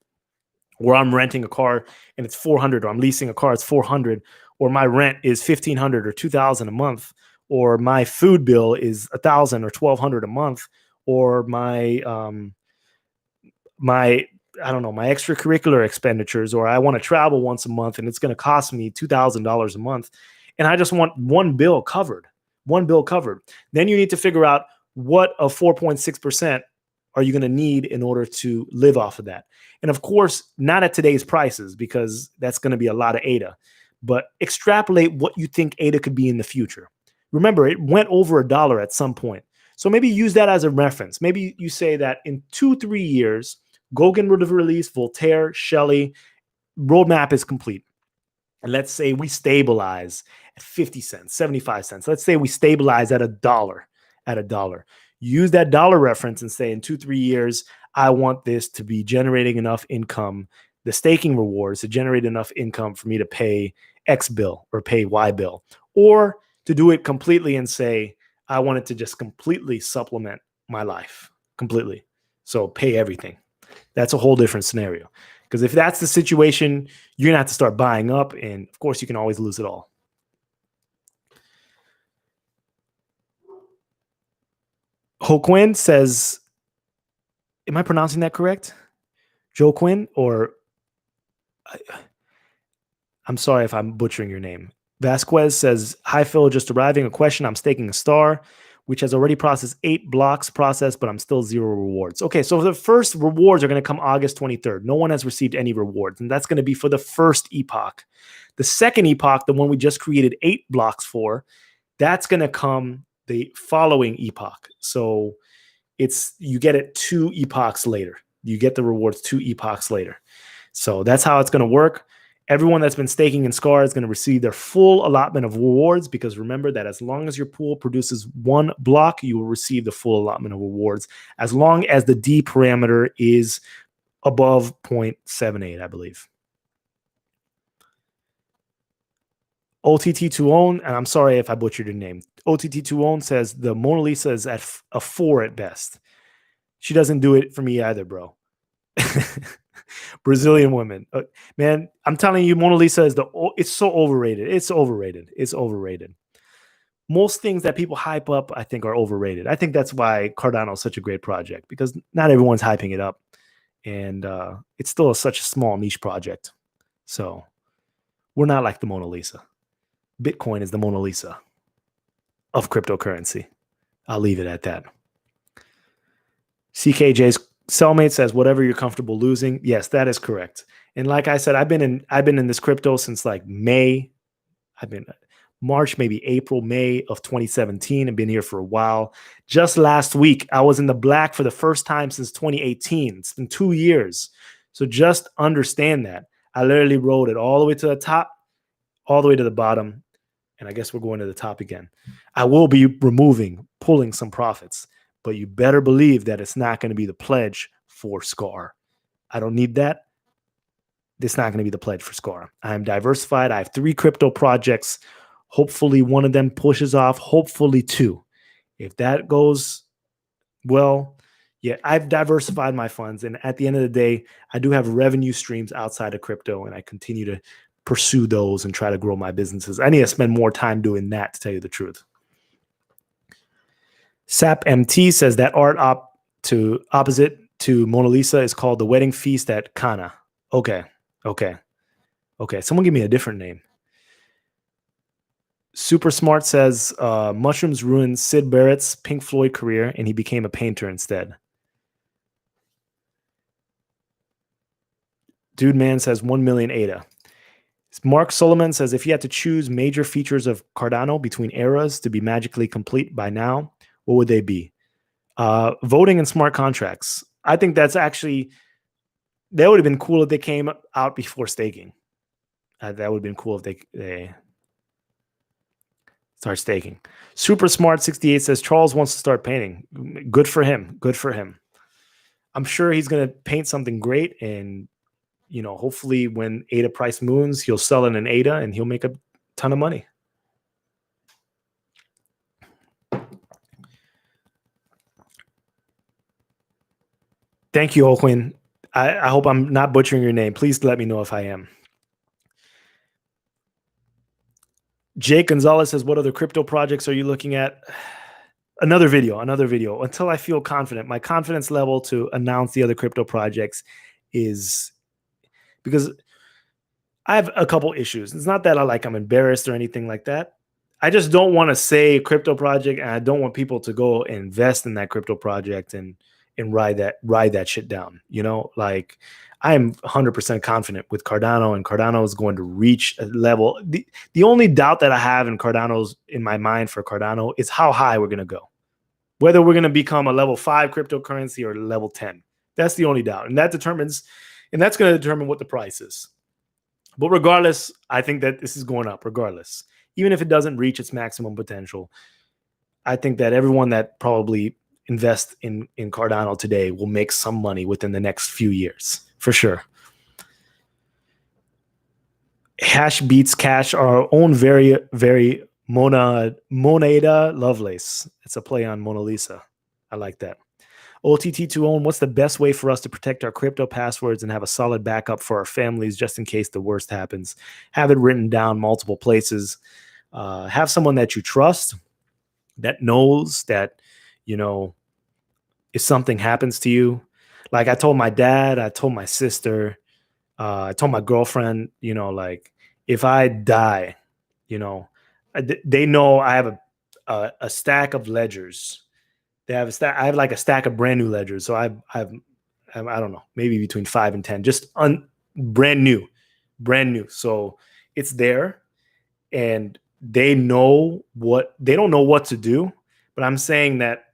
or I'm renting a car and it's $400, or I'm leasing a car, it's $400, or my rent is $1,500 or $2,000 a month, or my food bill is $1,000 or $1,200 a month, or my I don't know, my extracurricular expenditures, or I want to travel once a month and it's going to cost me $2,000 a month, and I just want one bill covered. Then you need to figure out what of 4.6% are you going to need in order to live off of that. And of course, not at today's prices, because that's going to be a lot of ADA, but extrapolate what you think ADA could be in the future. Remember, it went over $1 at some point. So maybe use that as a reference. Maybe you say that in 2-3 years, Gauguin would have released, Voltaire, Shelley, roadmap is complete. And let's say we stabilize at 50 cents, 75 cents. Let's say we stabilize at $1. Use that dollar reference and say in 2-3 years, I want this to be generating enough income, the staking rewards to generate enough income for me to pay X bill or pay Y bill, or to do it completely and say, I want it to just completely supplement my life completely. So pay everything. That's a whole different scenario. Because if that's the situation, you're going to have to start buying up. And of course, you can always lose it all. Ho Quinn says, am I pronouncing that correct? Joe Quinn, or I'm sorry if I'm butchering your name. Vasquez says, hi, Phil, just arriving. A question. I'm staking a star, which has already processed 8 blocks processed, but I'm still 0 rewards. Okay, so the first rewards are going to come August 23rd. No one has received any rewards, and that's going to be for the first epoch. The second epoch, the one we just created 8 blocks for, that's going to come the following epoch. So you get it 2 epochs later. You get the rewards 2 epochs later. So that's how it's going to work. Everyone that's been staking in SCAR is going to receive their full allotment of rewards, because remember that as long as your pool produces 1 block, you will receive the full allotment of rewards, as long as the D parameter is above 0.78, I believe. OTT2own, and I'm sorry if I butchered your name. OTT2own says the Mona Lisa is at a 4 at best. She doesn't do it for me either, bro. Brazilian women, man, I'm telling you, Mona Lisa is it's so overrated. It's overrated. Most things that people hype up, I think, are overrated. I think that's why Cardano is such a great project, because not everyone's hyping it up, and it's still such a small niche project. So we're not like the Mona Lisa. Bitcoin is the Mona Lisa of cryptocurrency. I'll leave it at that. CKJ's Cellmate says, whatever you're comfortable losing. Yes, that is correct. And like I said, I've been in this crypto since like May. I've been March, maybe April, May of 2017. I've been here for a while. Just last week, I was in the black for the first time since 2018. It's been 2 years. So just understand that. I literally rode it all the way to the top, all the way to the bottom. And I guess we're going to the top again. I will be pulling some profits, but you better believe that it's not going to be the pledge for SCAR. I don't need that. It's not going to be the pledge for SCAR. I am diversified. I have 3 crypto projects. Hopefully one of them pushes off. Hopefully 2. If that goes well, yeah, I've diversified my funds. And at the end of the day, I do have revenue streams outside of crypto, and I continue to pursue those and try to grow my businesses. I need to spend more time doing that, to tell you the truth. Sap MT says that art opposite to Mona Lisa is called the Wedding Feast at Cana. Okay. Someone give me a different name. Super Smart says mushrooms ruined Sid Barrett's Pink Floyd career, and he became a painter instead. Dude Man says 1 million ADA. Mark Solomon says, if you had to choose major features of Cardano between eras to be magically complete by now, what would they be? Voting and smart contracts. I think that's actually, that would have been cool if they came out before staking. That would have been cool if they start staking. Super Smart 68 says, Charles wants to start painting. Good for him. Good for him. I'm sure he's going to paint something great, and hopefully when ADA price moons, he'll sell it in ADA and he'll make a ton of money. Thank you, Oquin. I hope I'm not butchering your name. Please let me know if I am. Jake Gonzalez says, what other crypto projects are you looking at? Another video. Until I feel confident. My confidence level to announce the other crypto projects is because I have a couple issues. It's not that I'm embarrassed or anything like that. I just don't want to say crypto project, and I don't want people to go and invest in that crypto project and ride that shit down. I am 100% confident with Cardano, and Cardano is going to reach a level. The only doubt that I have in my mind for Cardano is how high we're going to go. Whether we're going to become a level 5 cryptocurrency or level 10. That's the only doubt. And that's going to determine what the price is. But regardless, I think that this is going up regardless. Even if it doesn't reach its maximum potential, I think that everyone that probably invests in Cardano today will make some money within the next few years, for sure. Hash beats cash, our own very, very Moneda Lovelace. It's a play on Mona Lisa. I like that. OTT2Own, what's the best way for us to protect our crypto passwords and have a solid backup for our families just in case the worst happens? Have it written down multiple places. Have someone that you trust, that knows that, if something happens to you. Like I told my dad, I told my sister, I told my girlfriend, if I die, they know I have a stack of ledgers. They have a stack. I have like a stack of brand new ledgers. So I don't know, maybe between 5 and 10, just brand new. So it's there, and they don't know what to do. But I'm saying that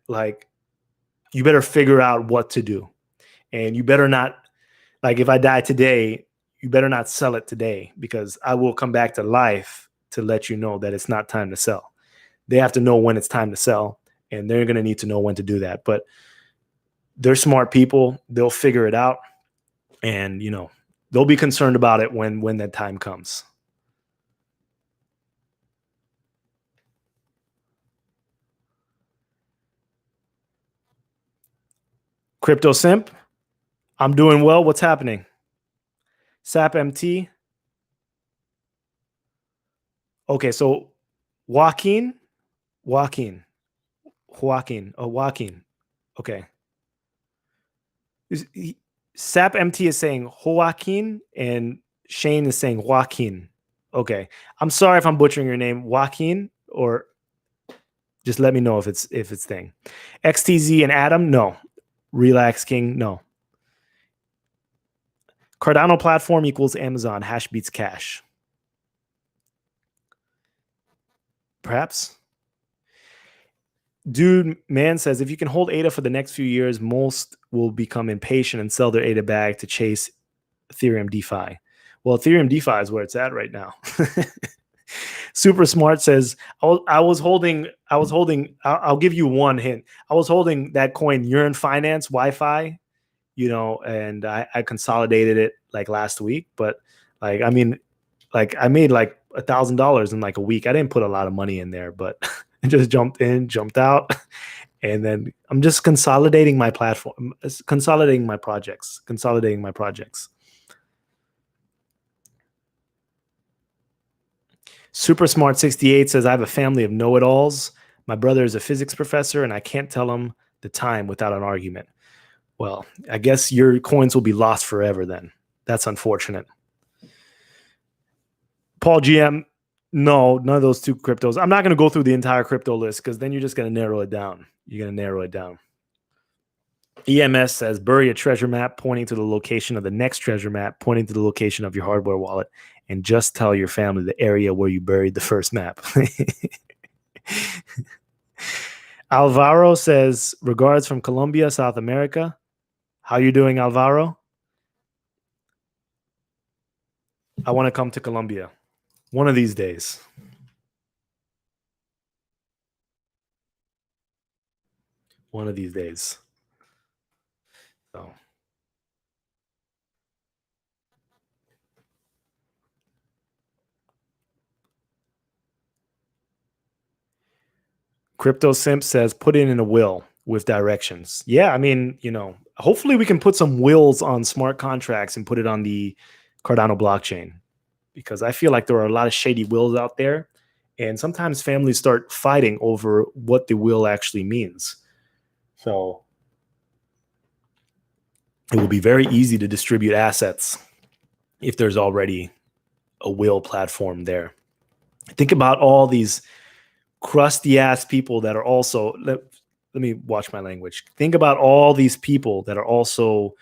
you better figure out what to do, and you better not, if I die today, you better not sell it today, because I will come back to life to let you know that it's not time to sell. They have to know when it's time to sell, and they're going to need to know when to do that. But they're smart people. They'll figure it out, and, they'll be concerned about it when that time comes. Crypto Simp, I'm doing well. What's happening? SAP MT. Okay, so Joaquin. Okay. SAP MT is saying Joaquin, and Shane is saying Joaquin. Okay. I'm sorry if I'm butchering your name, Joaquin, or just let me know if it's thing. XTZ and Adam, no. Relax King, no. Cardano platform equals Amazon. Hash beats cash. Perhaps. Dude Man says, if you can hold ADA for the next few years, most will become impatient and sell their ADA bag to chase Ethereum DeFi. Well, Ethereum DeFi is where it's at right now. Super Smart says, I'll give you one hint. I was holding that coin Urine Finance Wi-Fi, and I consolidated it last week, but I made $1,000 in a week. I didn't put a lot of money in there, but I just jumped in, jumped out, and then I'm just consolidating my platform, consolidating my projects. Super Smart 68 says, I have a family of know-it-alls. My brother is a physics professor, and I can't tell him the time without an argument. Well, I guess your coins will be lost forever then. That's unfortunate. Paul GM, no, none of those two cryptos. I'm not going to go through the entire crypto list, because then you're just going to narrow it down. You're going to narrow it down. EMS says bury a treasure map pointing to the location of the next treasure map, pointing to the location of your hardware wallet, and just tell your family the area where you buried the first map. Alvaro says regards from Colombia, South America. How you doing, Alvaro? I want to come to Colombia one of these days. One of these days. So Crypto Simp says put it in a will with directions. Yeah, I mean, hopefully we can put some wills on smart contracts and put it on the Cardano blockchain, because I feel like there are a lot of shady wills out there. And sometimes families start fighting over what the will actually means. So it will be very easy to distribute assets if there's already a will platform there. Think about all these crusty ass people that are also, let me watch my language. Think about all these people that are also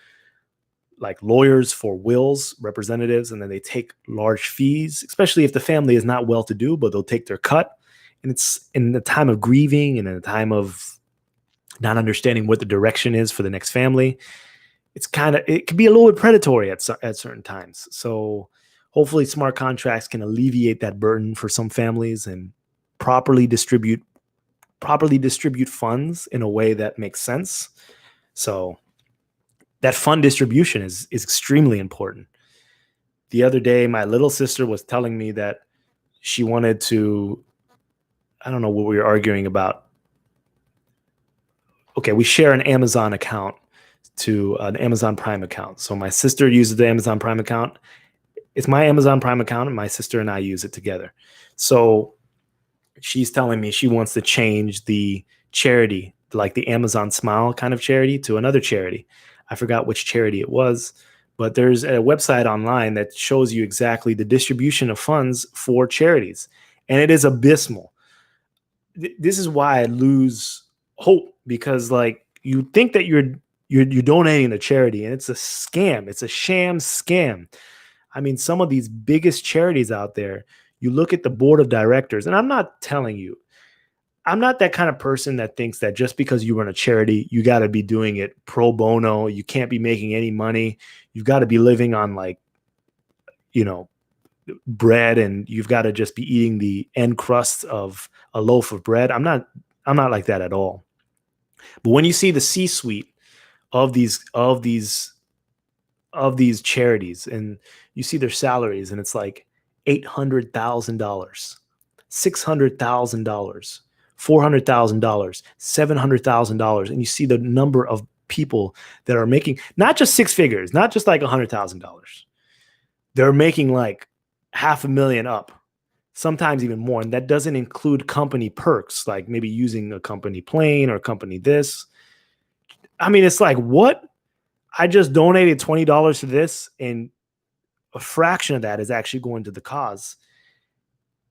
like lawyers for wills, representatives, and then they take large fees, especially if the family is not well to do, but they'll take their cut. And it's in the time of grieving and in the time of not understanding what the direction is for the next family. It can be a little bit predatory at certain times. So hopefully smart contracts can alleviate that burden for some families and properly distribute funds in a way that makes sense. So that fund distribution is extremely important. The other day, my little sister was telling me that she wanted to, I don't know what we were arguing about. Okay, we share an Amazon account to an Amazon Prime account. So my sister uses the Amazon Prime account. It's my Amazon Prime account, and my sister and I use it together. So she's telling me she wants to change the charity, like the Amazon Smile kind of charity, to another charity. I forgot which charity it was, but there's a website online that shows you exactly the distribution of funds for charities, and it is abysmal. This is why I lose hope, because like you think that you're donating to charity, and it's a scam. It's a sham scam. I mean, some of these biggest charities out there, you look at the board of directors, and I'm not telling you, I'm not that kind of person that thinks that just because you run a charity, you got to be doing it pro bono. You can't be making any money. You've got to be living on bread, and you've got to just be eating the end crust of a loaf of bread. I'm not like that at all. But when you see the C-suite of these charities, and you see their salaries, and it's like $800,000, $600,000, $400,000, $700,000, and you see the number of people that are making not just six figures, not just like $100,000. They're making like $500,000 up, sometimes even more, and that doesn't include company perks, like maybe using a company plane or company this. I mean, it's like, what? I just donated $20 to this, and a fraction of that is actually going to the cause.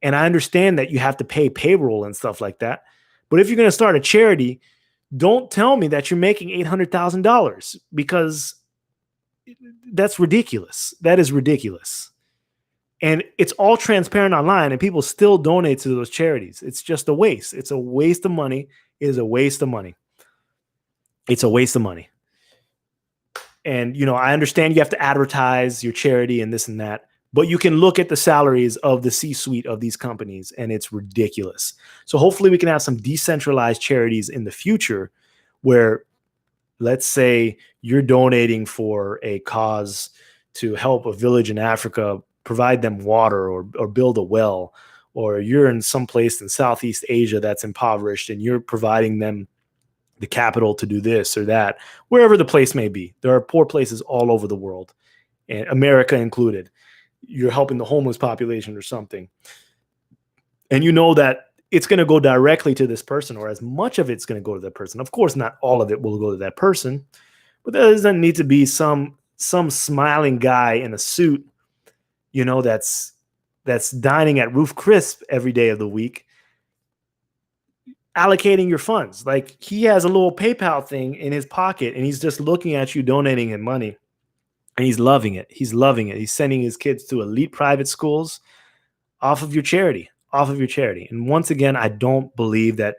And I understand that you have to pay payroll and stuff like that. But if you're going to start a charity, don't tell me that you're making $800,000, because that's ridiculous. That is ridiculous. And it's all transparent online, and people still donate to those charities. It's just a waste. It's a waste of money. It is a waste of money. It's a waste of money. And, I understand you have to advertise your charity and this and that, but you can look at the salaries of the C-suite of these companies, and it's ridiculous. So hopefully we can have some decentralized charities in the future where, let's say you're donating for a cause to help a village in Africa, provide them water or build a well, or you're in some place in Southeast Asia that's impoverished and you're providing them the capital to do this or that, wherever the place may be. There are poor places all over the world, and America included. You're helping the homeless population or something. And you know that it's going to go directly to this person, or as much of it's going to go to that person. Of course, not all of it will go to that person, but there doesn't need to be some smiling guy in a suit, that's dining at Roof Crisp every day of the week, allocating your funds. Like he has a little PayPal thing in his pocket and he's just looking at you donating him money and he's loving it. He's loving it. He's sending his kids to elite private schools off of your charity, off of your charity. And once again, I don't believe that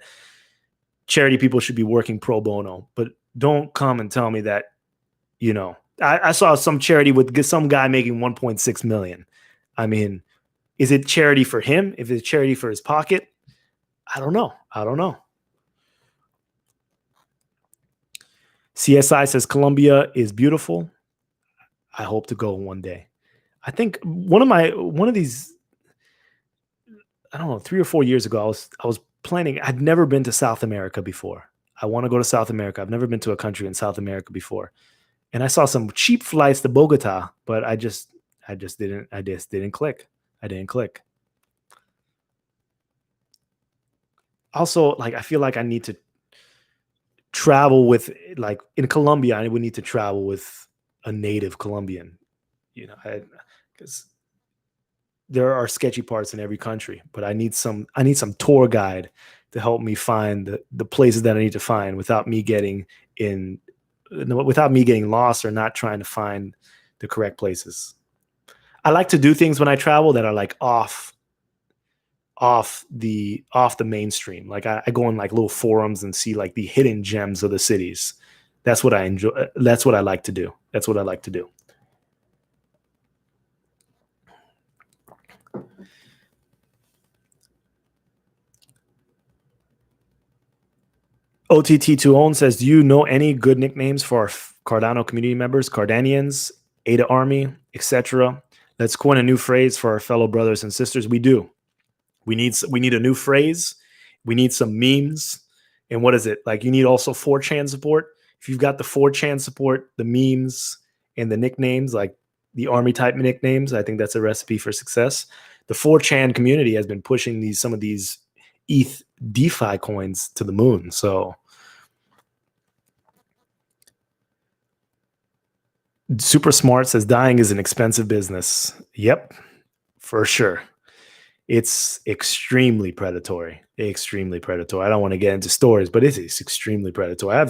charity people should be working pro bono, but don't come and tell me that, you know, I saw some charity with some guy making 1.6 million. I mean, is it charity for him? If it's charity for his pocket, I don't know. I don't know. CSI says Colombia is beautiful. I hope to go one day. I think one of these, I don't know, 3 or 4 years ago, I was planning. I'd never been to South America before. I want to go to South America. I've never been to a country in South America before. And I saw some cheap flights to Bogota, but I just didn't click. I didn't click. Also, like I feel like I need to travel with, like in Colombia, I would need to travel with a native Colombian, you know, because there are sketchy parts in every country, but I need some tour guide to help me find the places that I need to find without me getting lost or not trying to find the correct places. I like to do things when I travel that are like off the mainstream. Like I go in like little forums and see like the hidden gems of the cities. That's what I enjoy. That's what I like to do. That's what I like to do. OTT2Own says, do you know any good nicknames for our Cardano community members, Cardanians, Ada Army, etc.? Let's coin a new phrase for our fellow brothers and sisters. We do. We need a new phrase. We need some memes. And what is it? Like you need also 4chan support. If you've got the 4chan support, the memes, and the nicknames, like the army type nicknames, I think that's a recipe for success. The 4chan community has been pushing some of these ETH DeFi coins to the moon. So Super Smart says dying is an expensive business. Yep, for sure. It's extremely predatory. Extremely predatory. I don't want to get into stories, but it is extremely predatory. I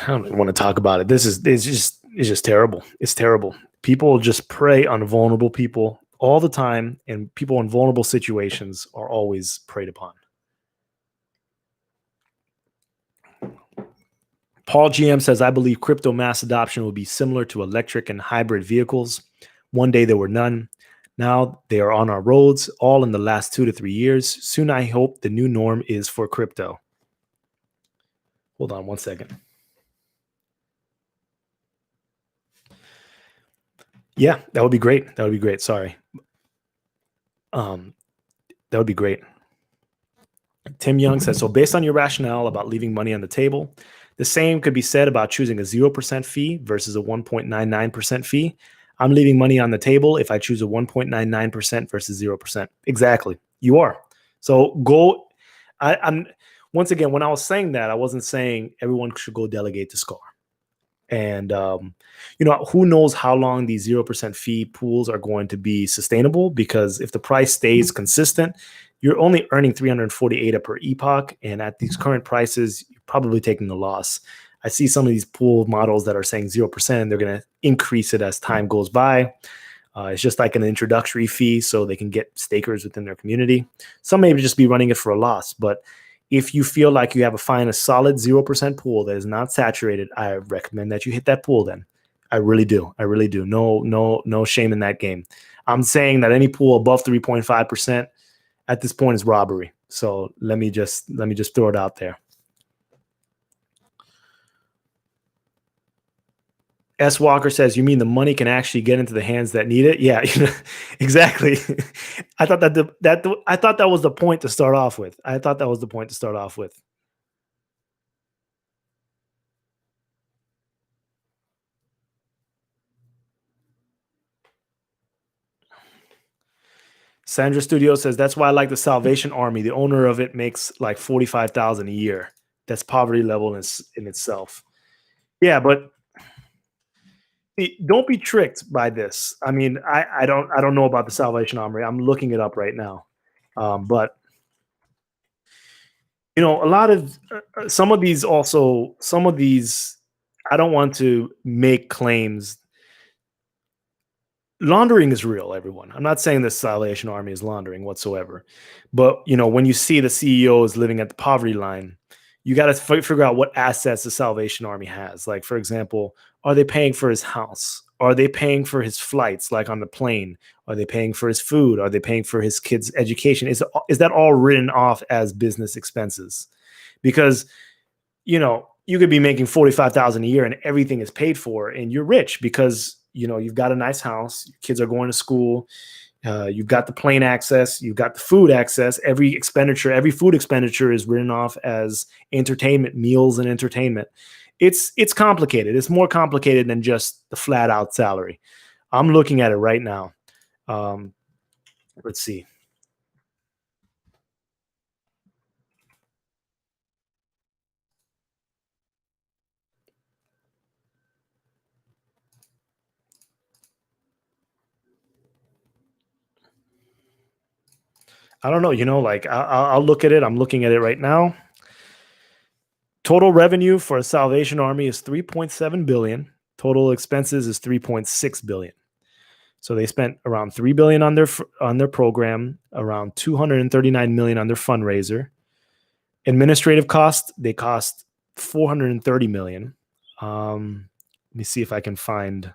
don't even want to talk about it. It's just terrible. It's terrible. People just prey on vulnerable people all the time, and people in vulnerable situations are always preyed upon. Paul GM says, I believe crypto mass adoption will be similar to electric and hybrid vehicles. One day there were none. Now they are on our roads, all in the last 2 to 3 years. Soon I hope the new norm is for crypto. Hold on one second. Yeah, that would be great. That would be great. Sorry. That would be great. Tim Young says, so based on your rationale about leaving money on the table, the same could be said about choosing a 0% fee versus a 1.99% fee. I'm leaving money on the table if I choose a 1.99% versus 0%. Exactly. You are. So go. I'm once again, when I was saying that, I wasn't saying everyone should go delegate to SCAR. And, who knows how long these 0% fee pools are going to be sustainable, because if the price stays consistent, you're only earning 340 ADA per epoch. And at these current prices, you're probably taking a loss. I see some of these pool models that are saying 0%. They're going to increase it as time goes by. It's just like an introductory fee so they can get stakers within their community. Some may just be running it for a loss, but if you feel like you have a solid 0% pool that is not saturated, I recommend that you hit that pool then. I really do. I really do. No shame in that game. I'm saying that any pool above 3.5% at this point is robbery. So let me just throw it out there. S. Walker says, you mean the money can actually get into the hands that need it? Yeah, exactly. I thought that was the point to start off with. Sandra Studio says, that's why I like the Salvation Army. The owner of it makes like $45,000 a year. That's poverty level in itself. Yeah, but don't be tricked by this. I mean, I don't know about the Salvation Army. I'm looking it up right now. But A lot of some of these I don't want to make claims. Laundering is real, everyone. I'm not saying the Salvation Army is laundering whatsoever, but when you see the CEOs living at the poverty line, you got to figure out what assets the Salvation Army has. Like, for example, are they paying for his house? Are they paying for his flights, like on the plane? Are they paying for his food? Are they paying for his kids' education? Is that all written off as business expenses? Because you could be making 45,000 a year and everything is paid for, and you're rich because you've got a nice house, your kids are going to school, you've got the plane access, you've got the food access. Every food expenditure is written off as entertainment, meals and entertainment. It's complicated. It's more complicated than just the flat out salary. I'm looking at it right now. Let's see. I don't know. Like I'll look at it. I'm looking at it right now. Total revenue for a Salvation Army is 3.7 billion. Total expenses is 3.6 billion. So they spent around 3 billion on their program, around 239 million on their fundraiser. Administrative cost, they cost 430 million. Let me see if I can find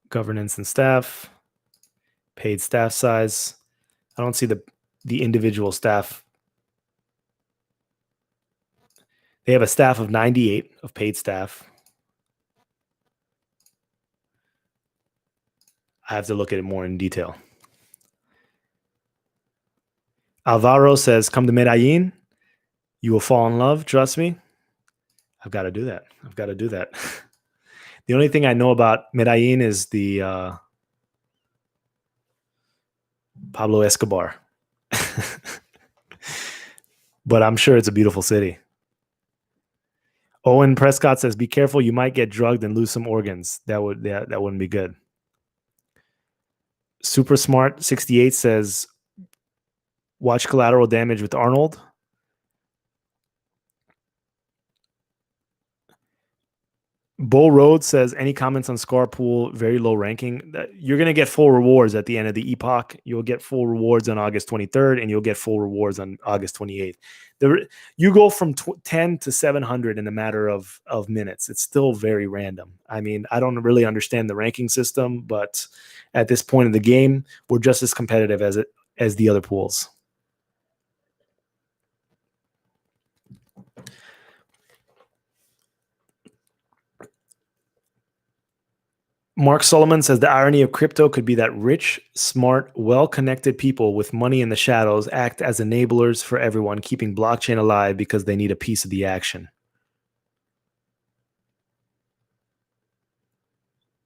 governance and staff, paid staff size. I don't see the individual staff. They have a staff of 98 of paid staff. I have to look at it more in detail. Alvaro says, come to Medellin. You will fall in love. Trust me. I've got to do that. The only thing I know about Medellin is the Pablo Escobar. But I'm sure it's a beautiful city. Owen Prescott says, be careful. You might get drugged and lose some organs. That wouldn't be good. Super Smart 68 says, watch Collateral Damage with Arnold. Bull Road says, any comments on Scar Pool? Very low ranking. You're going to get full rewards at the end of the epoch. You'll get full rewards on August 23rd, and you'll get full rewards on August 28th. You go from 10 to 700 in a matter of minutes. It's still very random. I mean, I don't really understand the ranking system, but at this point in the game, we're just as competitive as the other pools. Mark Solomon says the irony of crypto could be that rich, smart, well-connected people with money in the shadows act as enablers for everyone, keeping blockchain alive because they need a piece of the action.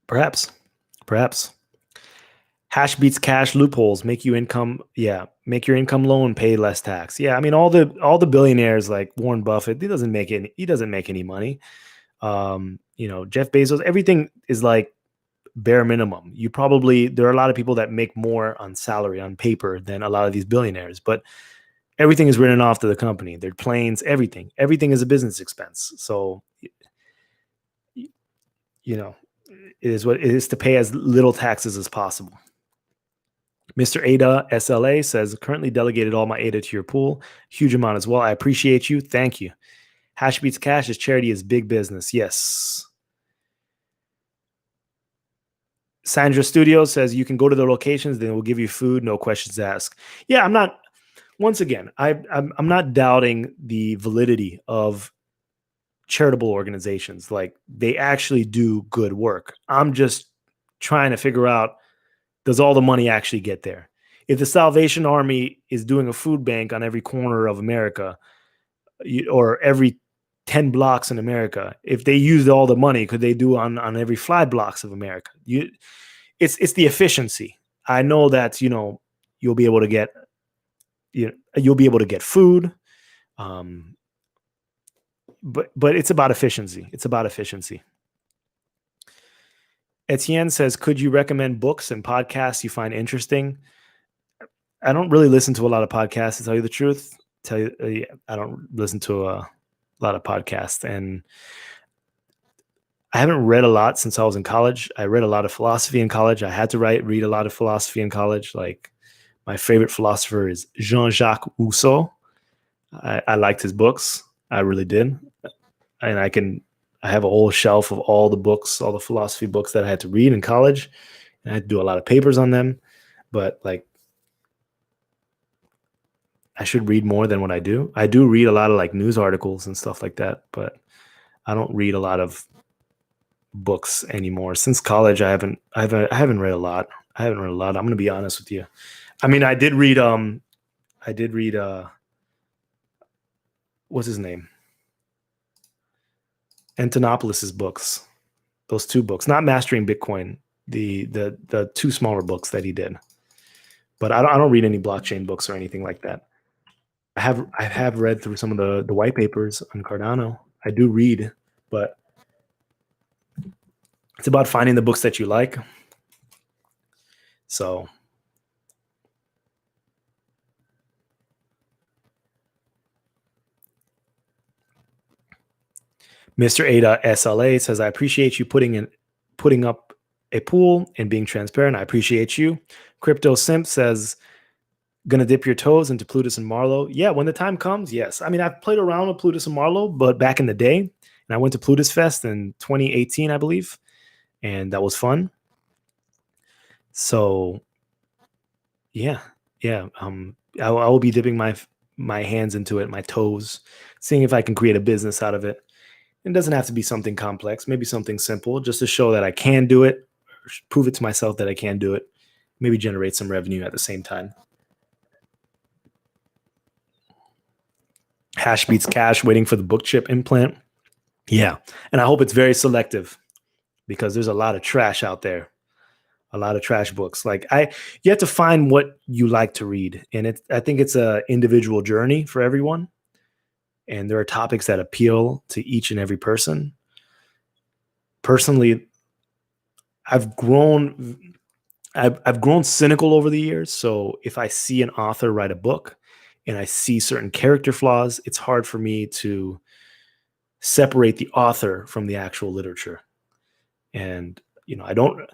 Perhaps. Hash beats cash loopholes make you income. Yeah, make your income low and pay less tax. Yeah, I mean all the billionaires like Warren Buffett, he doesn't make any money. Jeff Bezos, everything is like bare minimum. There are a lot of people that make more on salary on paper than a lot of these billionaires, but everything is written off to the company. Their planes, everything is a business expense. So, it is what it is to pay as little taxes as possible. Mr. Ada SLA says, currently delegated all my ADA to your pool. Huge amount as well. I appreciate you. Thank you. Hash beats cash is charity is big business. Yes. Sandra Studio says you can go to the locations, then we'll give you food, no questions asked. Yeah, I'm not. Once again, I'm not doubting the validity of charitable organizations. Like they actually do good work. I'm just trying to figure out, does all the money actually get there? If the Salvation Army is doing a food bank on every corner of America, or every 10 blocks in America, if they used all the money, could they do on every 5 blocks of America? It's the efficiency. I know that you'll be able to get food, but it's about efficiency. Etienne says, could you recommend books and podcasts you find interesting? I don't really listen to a lot of podcasts, to tell you the truth. I don't listen to a lot of podcasts, and I haven't read a lot since I was in college. I read a lot of philosophy in college. I had to read a lot of philosophy in college. Like, my favorite philosopher is Jean-Jacques Rousseau. I liked his books. I really did. And I have a whole shelf of all the books, all the philosophy books that I had to read in college. And I had to do a lot of papers on them. But like, I should read more than what I do. I do read a lot of like news articles and stuff like that, but I don't read a lot of books anymore. Since college, I haven't read a lot. I haven't read a lot. I'm gonna be honest with you. I mean, I did read what's his name? Antonopoulos' books. Those two books, not Mastering Bitcoin, the two smaller books that he did. But I don't read any blockchain books or anything like that. I have read through some of the white papers on Cardano. I do read, but it's about finding the books that you like. So Mr. Ada SLA says, I appreciate you putting up a pool and being transparent. I appreciate you. Crypto Simp says, gonna dip your toes into Plutus and Marlow. Yeah, when the time comes, yes. I mean, I've played around with Plutus and Marlow, but back in the day, and I went to Plutus Fest in 2018, I believe, and that was fun. So yeah, yeah. I will be dipping my hands into it, my toes, seeing if I can create a business out of it. It doesn't have to be something complex, maybe something simple, just to show that I can do it, prove it to myself that I can do it, maybe generate some revenue at the same time. Hash beats cash, waiting for the book chip implant. Yeah. And I hope it's very selective because there's a lot of trash out there, a lot of trash books. You have to find what you like to read. And I think it's a individual journey for everyone. And there are topics that appeal to each and every person. Personally, I've grown cynical over the years. So if I see an author write a book and I see certain character flaws, it's hard for me to separate the author from the actual literature. And I don't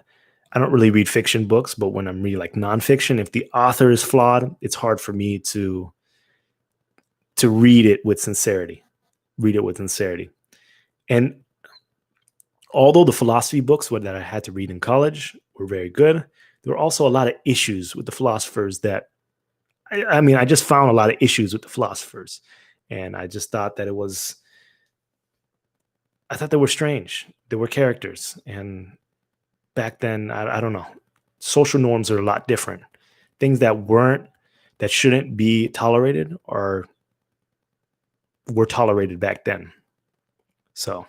really read fiction books, but when I'm reading like nonfiction, if the author is flawed, it's hard for me to read it with sincerity. And although the philosophy books that I had to read in college were very good, there were also a lot of issues with the philosophers that I just found a lot of issues with the philosophers. And I just thought that I thought they were strange. They were characters. And back then, I don't know, social norms are a lot different. Things that shouldn't be tolerated were tolerated back then. So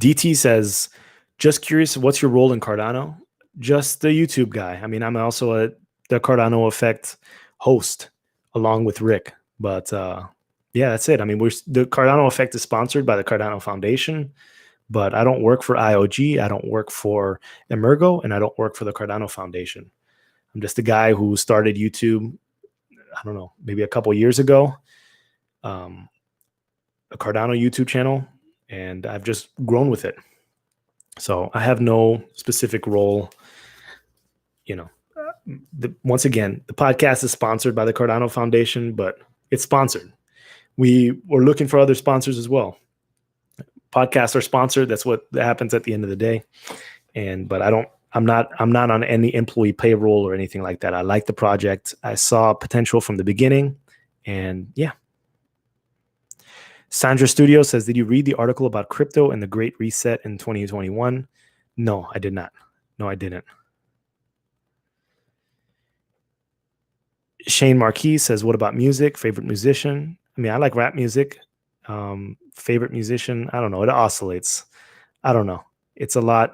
DT says, just curious, what's your role in Cardano? Just the YouTube guy. I mean, I'm also the Cardano Effect host along with Rick. But yeah, that's it. I mean, the Cardano Effect is sponsored by the Cardano Foundation, but I don't work for IOG. I don't work for Emergo, and I don't work for the Cardano Foundation. I'm just a guy who started YouTube, I don't know, maybe a couple years ago, a Cardano YouTube channel, and I've just grown with it. So I have no specific role. Once again, the podcast is sponsored by the Cardano Foundation, but it's sponsored. We were looking for other sponsors as well. Podcasts are sponsored. That's what happens at the end of the day. But I'm not on any employee payroll or anything like that. I like the project. I saw potential from the beginning, and yeah. Sandra Studio says, did you read the article about crypto and the Great Reset in 2021? No, I did not. No, I didn't. Shane Marquis says, what about music? Favorite musician? I mean, I like rap music. Favorite musician? I don't know. It oscillates. I don't know. It's a lot.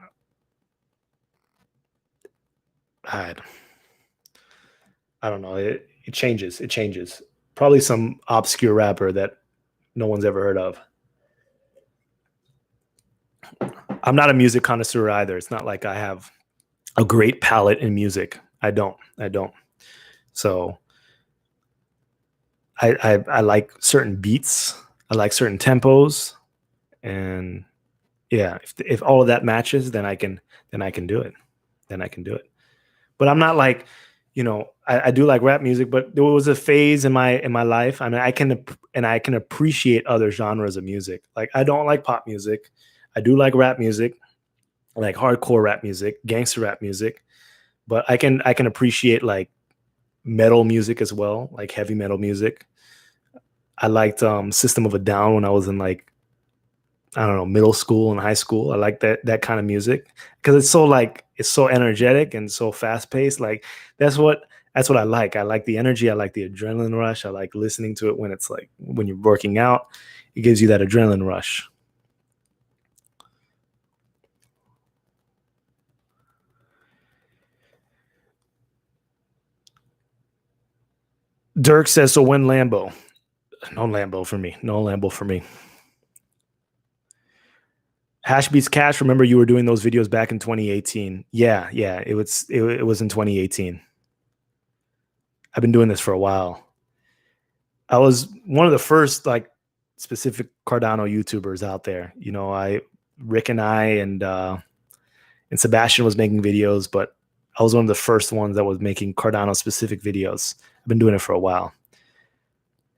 I don't know. It changes. It changes. Probably some obscure rapper that no one's ever heard of. I'm not a music connoisseur either. It's not like I have a great palette in music. I don't. I don't. So I like certain beats. I like certain tempos, and yeah, if all of that matches, then I can do it. Then I can do it. But I'm not like, I do like rap music, but there was a phase in my life. I mean, I can appreciate other genres of music. Like I don't like pop music. I do like rap music, like hardcore rap music, gangster rap music. But I can appreciate like metal music as well, like heavy metal music. I liked System of a Down when I was in like, I don't know, middle school and high school. I like that kind of music because it's so energetic and so fast paced. Like that's what that's what I like. I like the energy. I like the adrenaline rush. I like listening to it when it's like when you're working out. It gives you that adrenaline rush. Dirk says, so when Lambo? No Lambo for me. No Lambo for me. Hash beats cash. Remember you were doing those videos back in 2018. Yeah, yeah. It was in 2018. I've been doing this for a while. I was one of the first like specific Cardano YouTubers out there. I Rick and Sebastian was making videos, but I was one of the first ones that was making Cardano specific videos. I've been doing it for a while.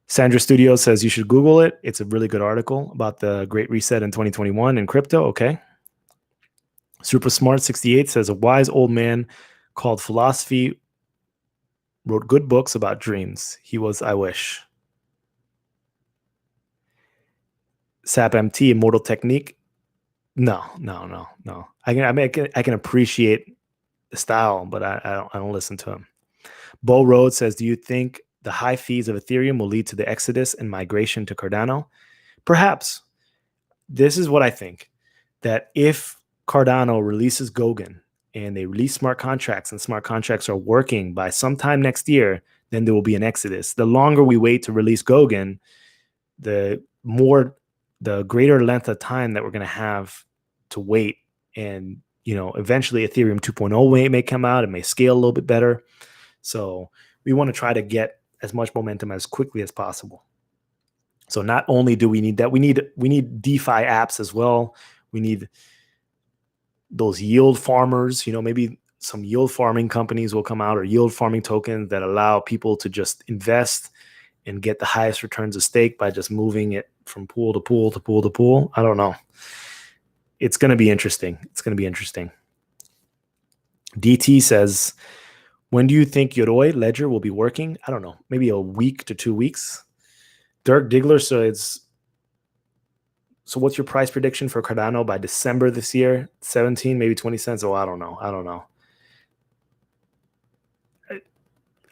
Sandra Studio says you should Google it. It's a really good article about the Great Reset in 2021 in crypto. Okay. Super Smart 68 says a wise old man called philosophy wrote good books about dreams. He was I wish. Sap MT Immortal Technique. No, no, no, no. I can appreciate the style, but I don't listen to him. Bo Road says, do you think the high fees of Ethereum will lead to the exodus and migration to Cardano? Perhaps. This is what I think, that if Cardano releases Goguen and they release smart contracts and smart contracts are working by sometime next year, then there will be an exodus. The longer we wait to release Goguen, the greater length of time that we're going to have to wait. And, eventually Ethereum 2.0 may come out. It may scale a little bit better. So we want to try to get as much momentum as quickly as possible. So not only do we need that, we need DeFi apps as well. We need those yield farmers, maybe some yield farming companies will come out, or yield farming tokens that allow people to just invest and get the highest returns of stake by just moving it from pool to pool to pool to pool. I don't know. It's going to be interesting. It's going to be interesting. DT says, when do you think Yodoy ledger will be working? I don't know. Maybe a week to 2 weeks. Dirk Diggler says, so what's your price prediction for Cardano by December this year? 17, maybe 20 cents. Oh, I don't know.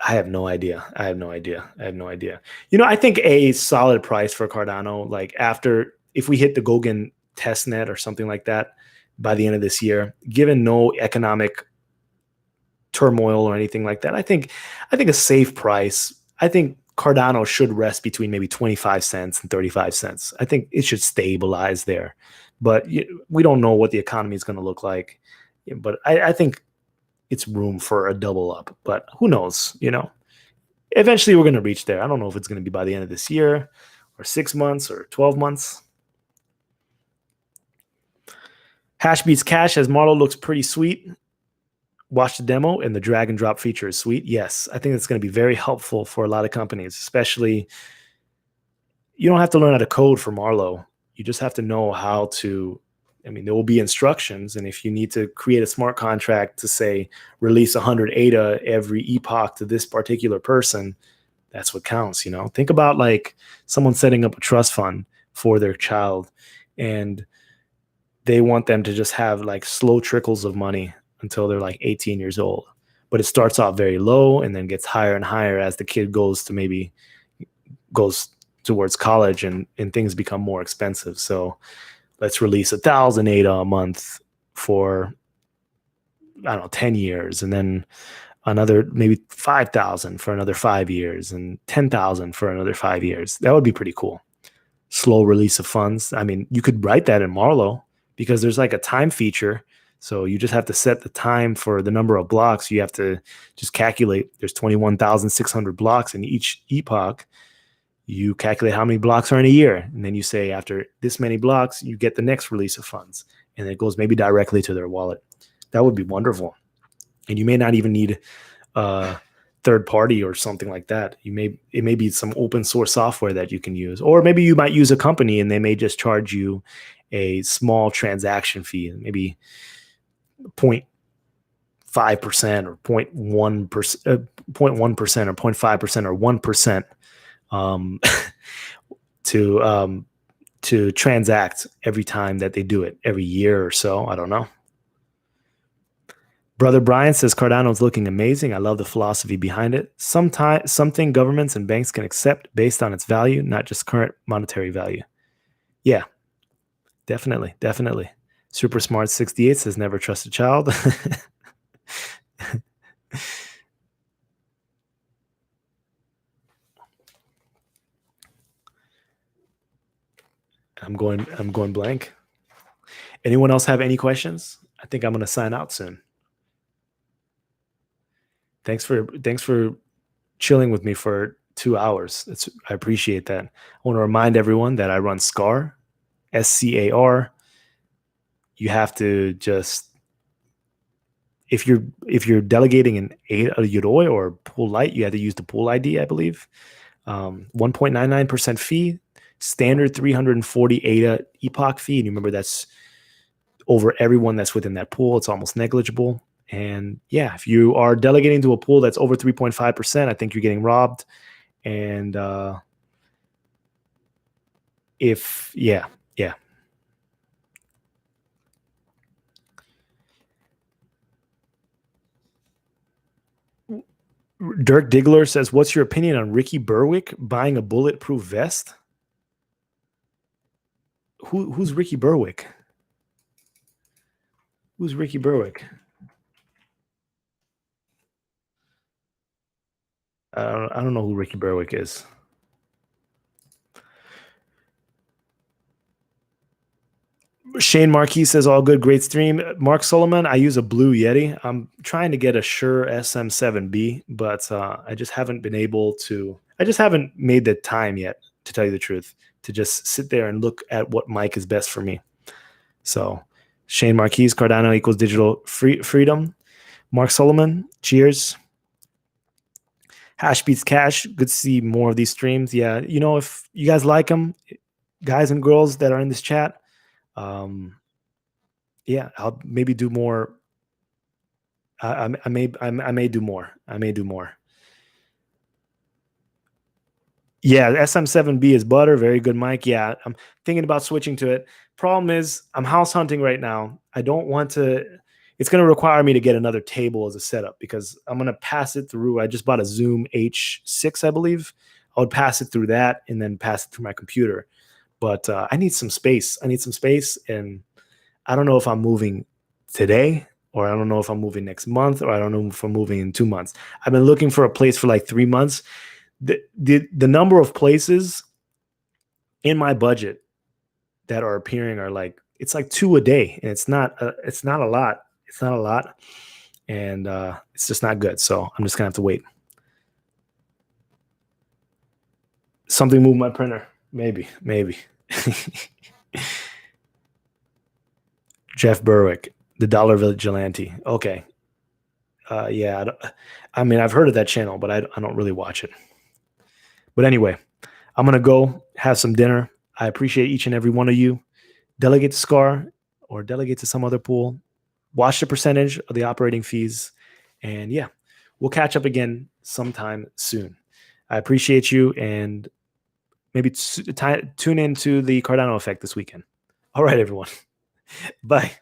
I have no idea. I think a solid price for Cardano, like if we hit the Goguen testnet or something like that by the end of this year, given no economic turmoil or anything like that, I think a safe price. I think Cardano should rest between maybe 25 cents and 35 cents. I think it should stabilize there, but we don't know what the economy is going to look like. But I think it's room for a double up, but who knows? Eventually we're going to reach there. I don't know if it's going to be by the end of this year or 6 months or 12 months. Hash beats cash as Marlo looks pretty sweet. Watch the demo, and the drag and drop feature is sweet. Yes, I think it's going to be very helpful for a lot of companies, especially you don't have to learn how to code for Marlo. You just have to know how to, there will be instructions. And if you need to create a smart contract to say, release 100 ADA every epoch to this particular person, that's what counts. Think about like someone setting up a trust fund for their child, and they want them to just have like slow trickles of money until they're like 18 years old. But it starts off very low and then gets higher and higher as the kid goes towards college and things become more expensive. So let's release 1,000 ADA a month for, I don't know, 10 years, and then another maybe 5,000 for another 5 years, and 10,000 for another 5 years. That would be pretty cool. Slow release of funds. You could write that in Marlo because there's like a time feature So you just have to set the time for the number of blocks. You have to just calculate. There's 21,600 blocks in each epoch. You calculate how many blocks are in a year, and then you say after this many blocks, you get the next release of funds, and it goes maybe directly to their wallet. That would be wonderful. And you may not even need third party or something like that. It may be some open source software that you can use, or maybe you might use a company and they may just charge you a small transaction fee, maybe 0.5% or 0.1%, 0.1% or 0.5% or 1% to transact every time that they do it, every year or so. I don't know. Brother Brian says Cardano is looking amazing. I love the philosophy behind it. Something governments and banks can accept based on its value, not just current monetary value. Yeah, definitely. Super Smart 68 says never trust a child. I'm going blank. Anyone else have any questions? I think I'm going to sign out soon. Thanks for chilling with me for 2 hours. I appreciate that. I want to remind everyone that I run SCAR, SCAR. You have to just, if you're delegating a Yodoy or pool light, you have to use the pool ID, I believe. 1.99% fee, standard 340 ADA epoch fee. And you remember that's over everyone that's within that pool. It's almost negligible. And yeah, if you are delegating to a pool that's over 3.5%, I think you're getting robbed. And yeah. Dirk Diggler says, what's your opinion on Ricky Berwick buying a bulletproof vest? Who's Ricky Berwick? Who's Ricky Berwick? I don't know who Ricky Berwick is. Shane Marquis says, all good, great stream. Mark Solomon, I use a Blue Yeti. I'm trying to get a Shure SM7B, but I just haven't been able to. I just haven't made the time yet, to tell you the truth, to just sit there and look at what mic is best for me. So Shane Marquis, Cardano equals digital freedom. Mark Solomon, cheers. Hash Beats Cash, good to see more of these streams. Yeah, if you guys like them, guys and girls that are in this chat, yeah, I'll maybe do more. I may do more. Yeah, SM7B is butter. Very good mic. Yeah, I'm thinking about switching to it. Problem is, I'm house hunting right now. I don't want to. It's going to require me to get another table as a setup because I'm going to pass it through. I just bought a Zoom H6, I believe. I would pass it through that and then pass it through my computer. But I need some space. And I don't know if I'm moving today, or I don't know if I'm moving next month, or I don't know if I'm moving in 2 months. I've been looking for a place for like 3 months. The number of places in my budget that are appearing are like, it's like 2 a day, and it's not a lot. It's not a lot, and it's just not good. So I'm just gonna have to wait. Something moved my printer. Maybe. Jeff Berwick, the Dollar Vigilante. Okay. Yeah. I mean, I've heard of that channel, but I don't really watch it. But anyway, I'm going to go have some dinner. I appreciate each and every one of you. Delegate to SCAR or delegate to some other pool. Watch the percentage of the operating fees. And yeah, we'll catch up again sometime soon. I appreciate you, and maybe tune into the Cardano effect this weekend. All right, everyone. Bye.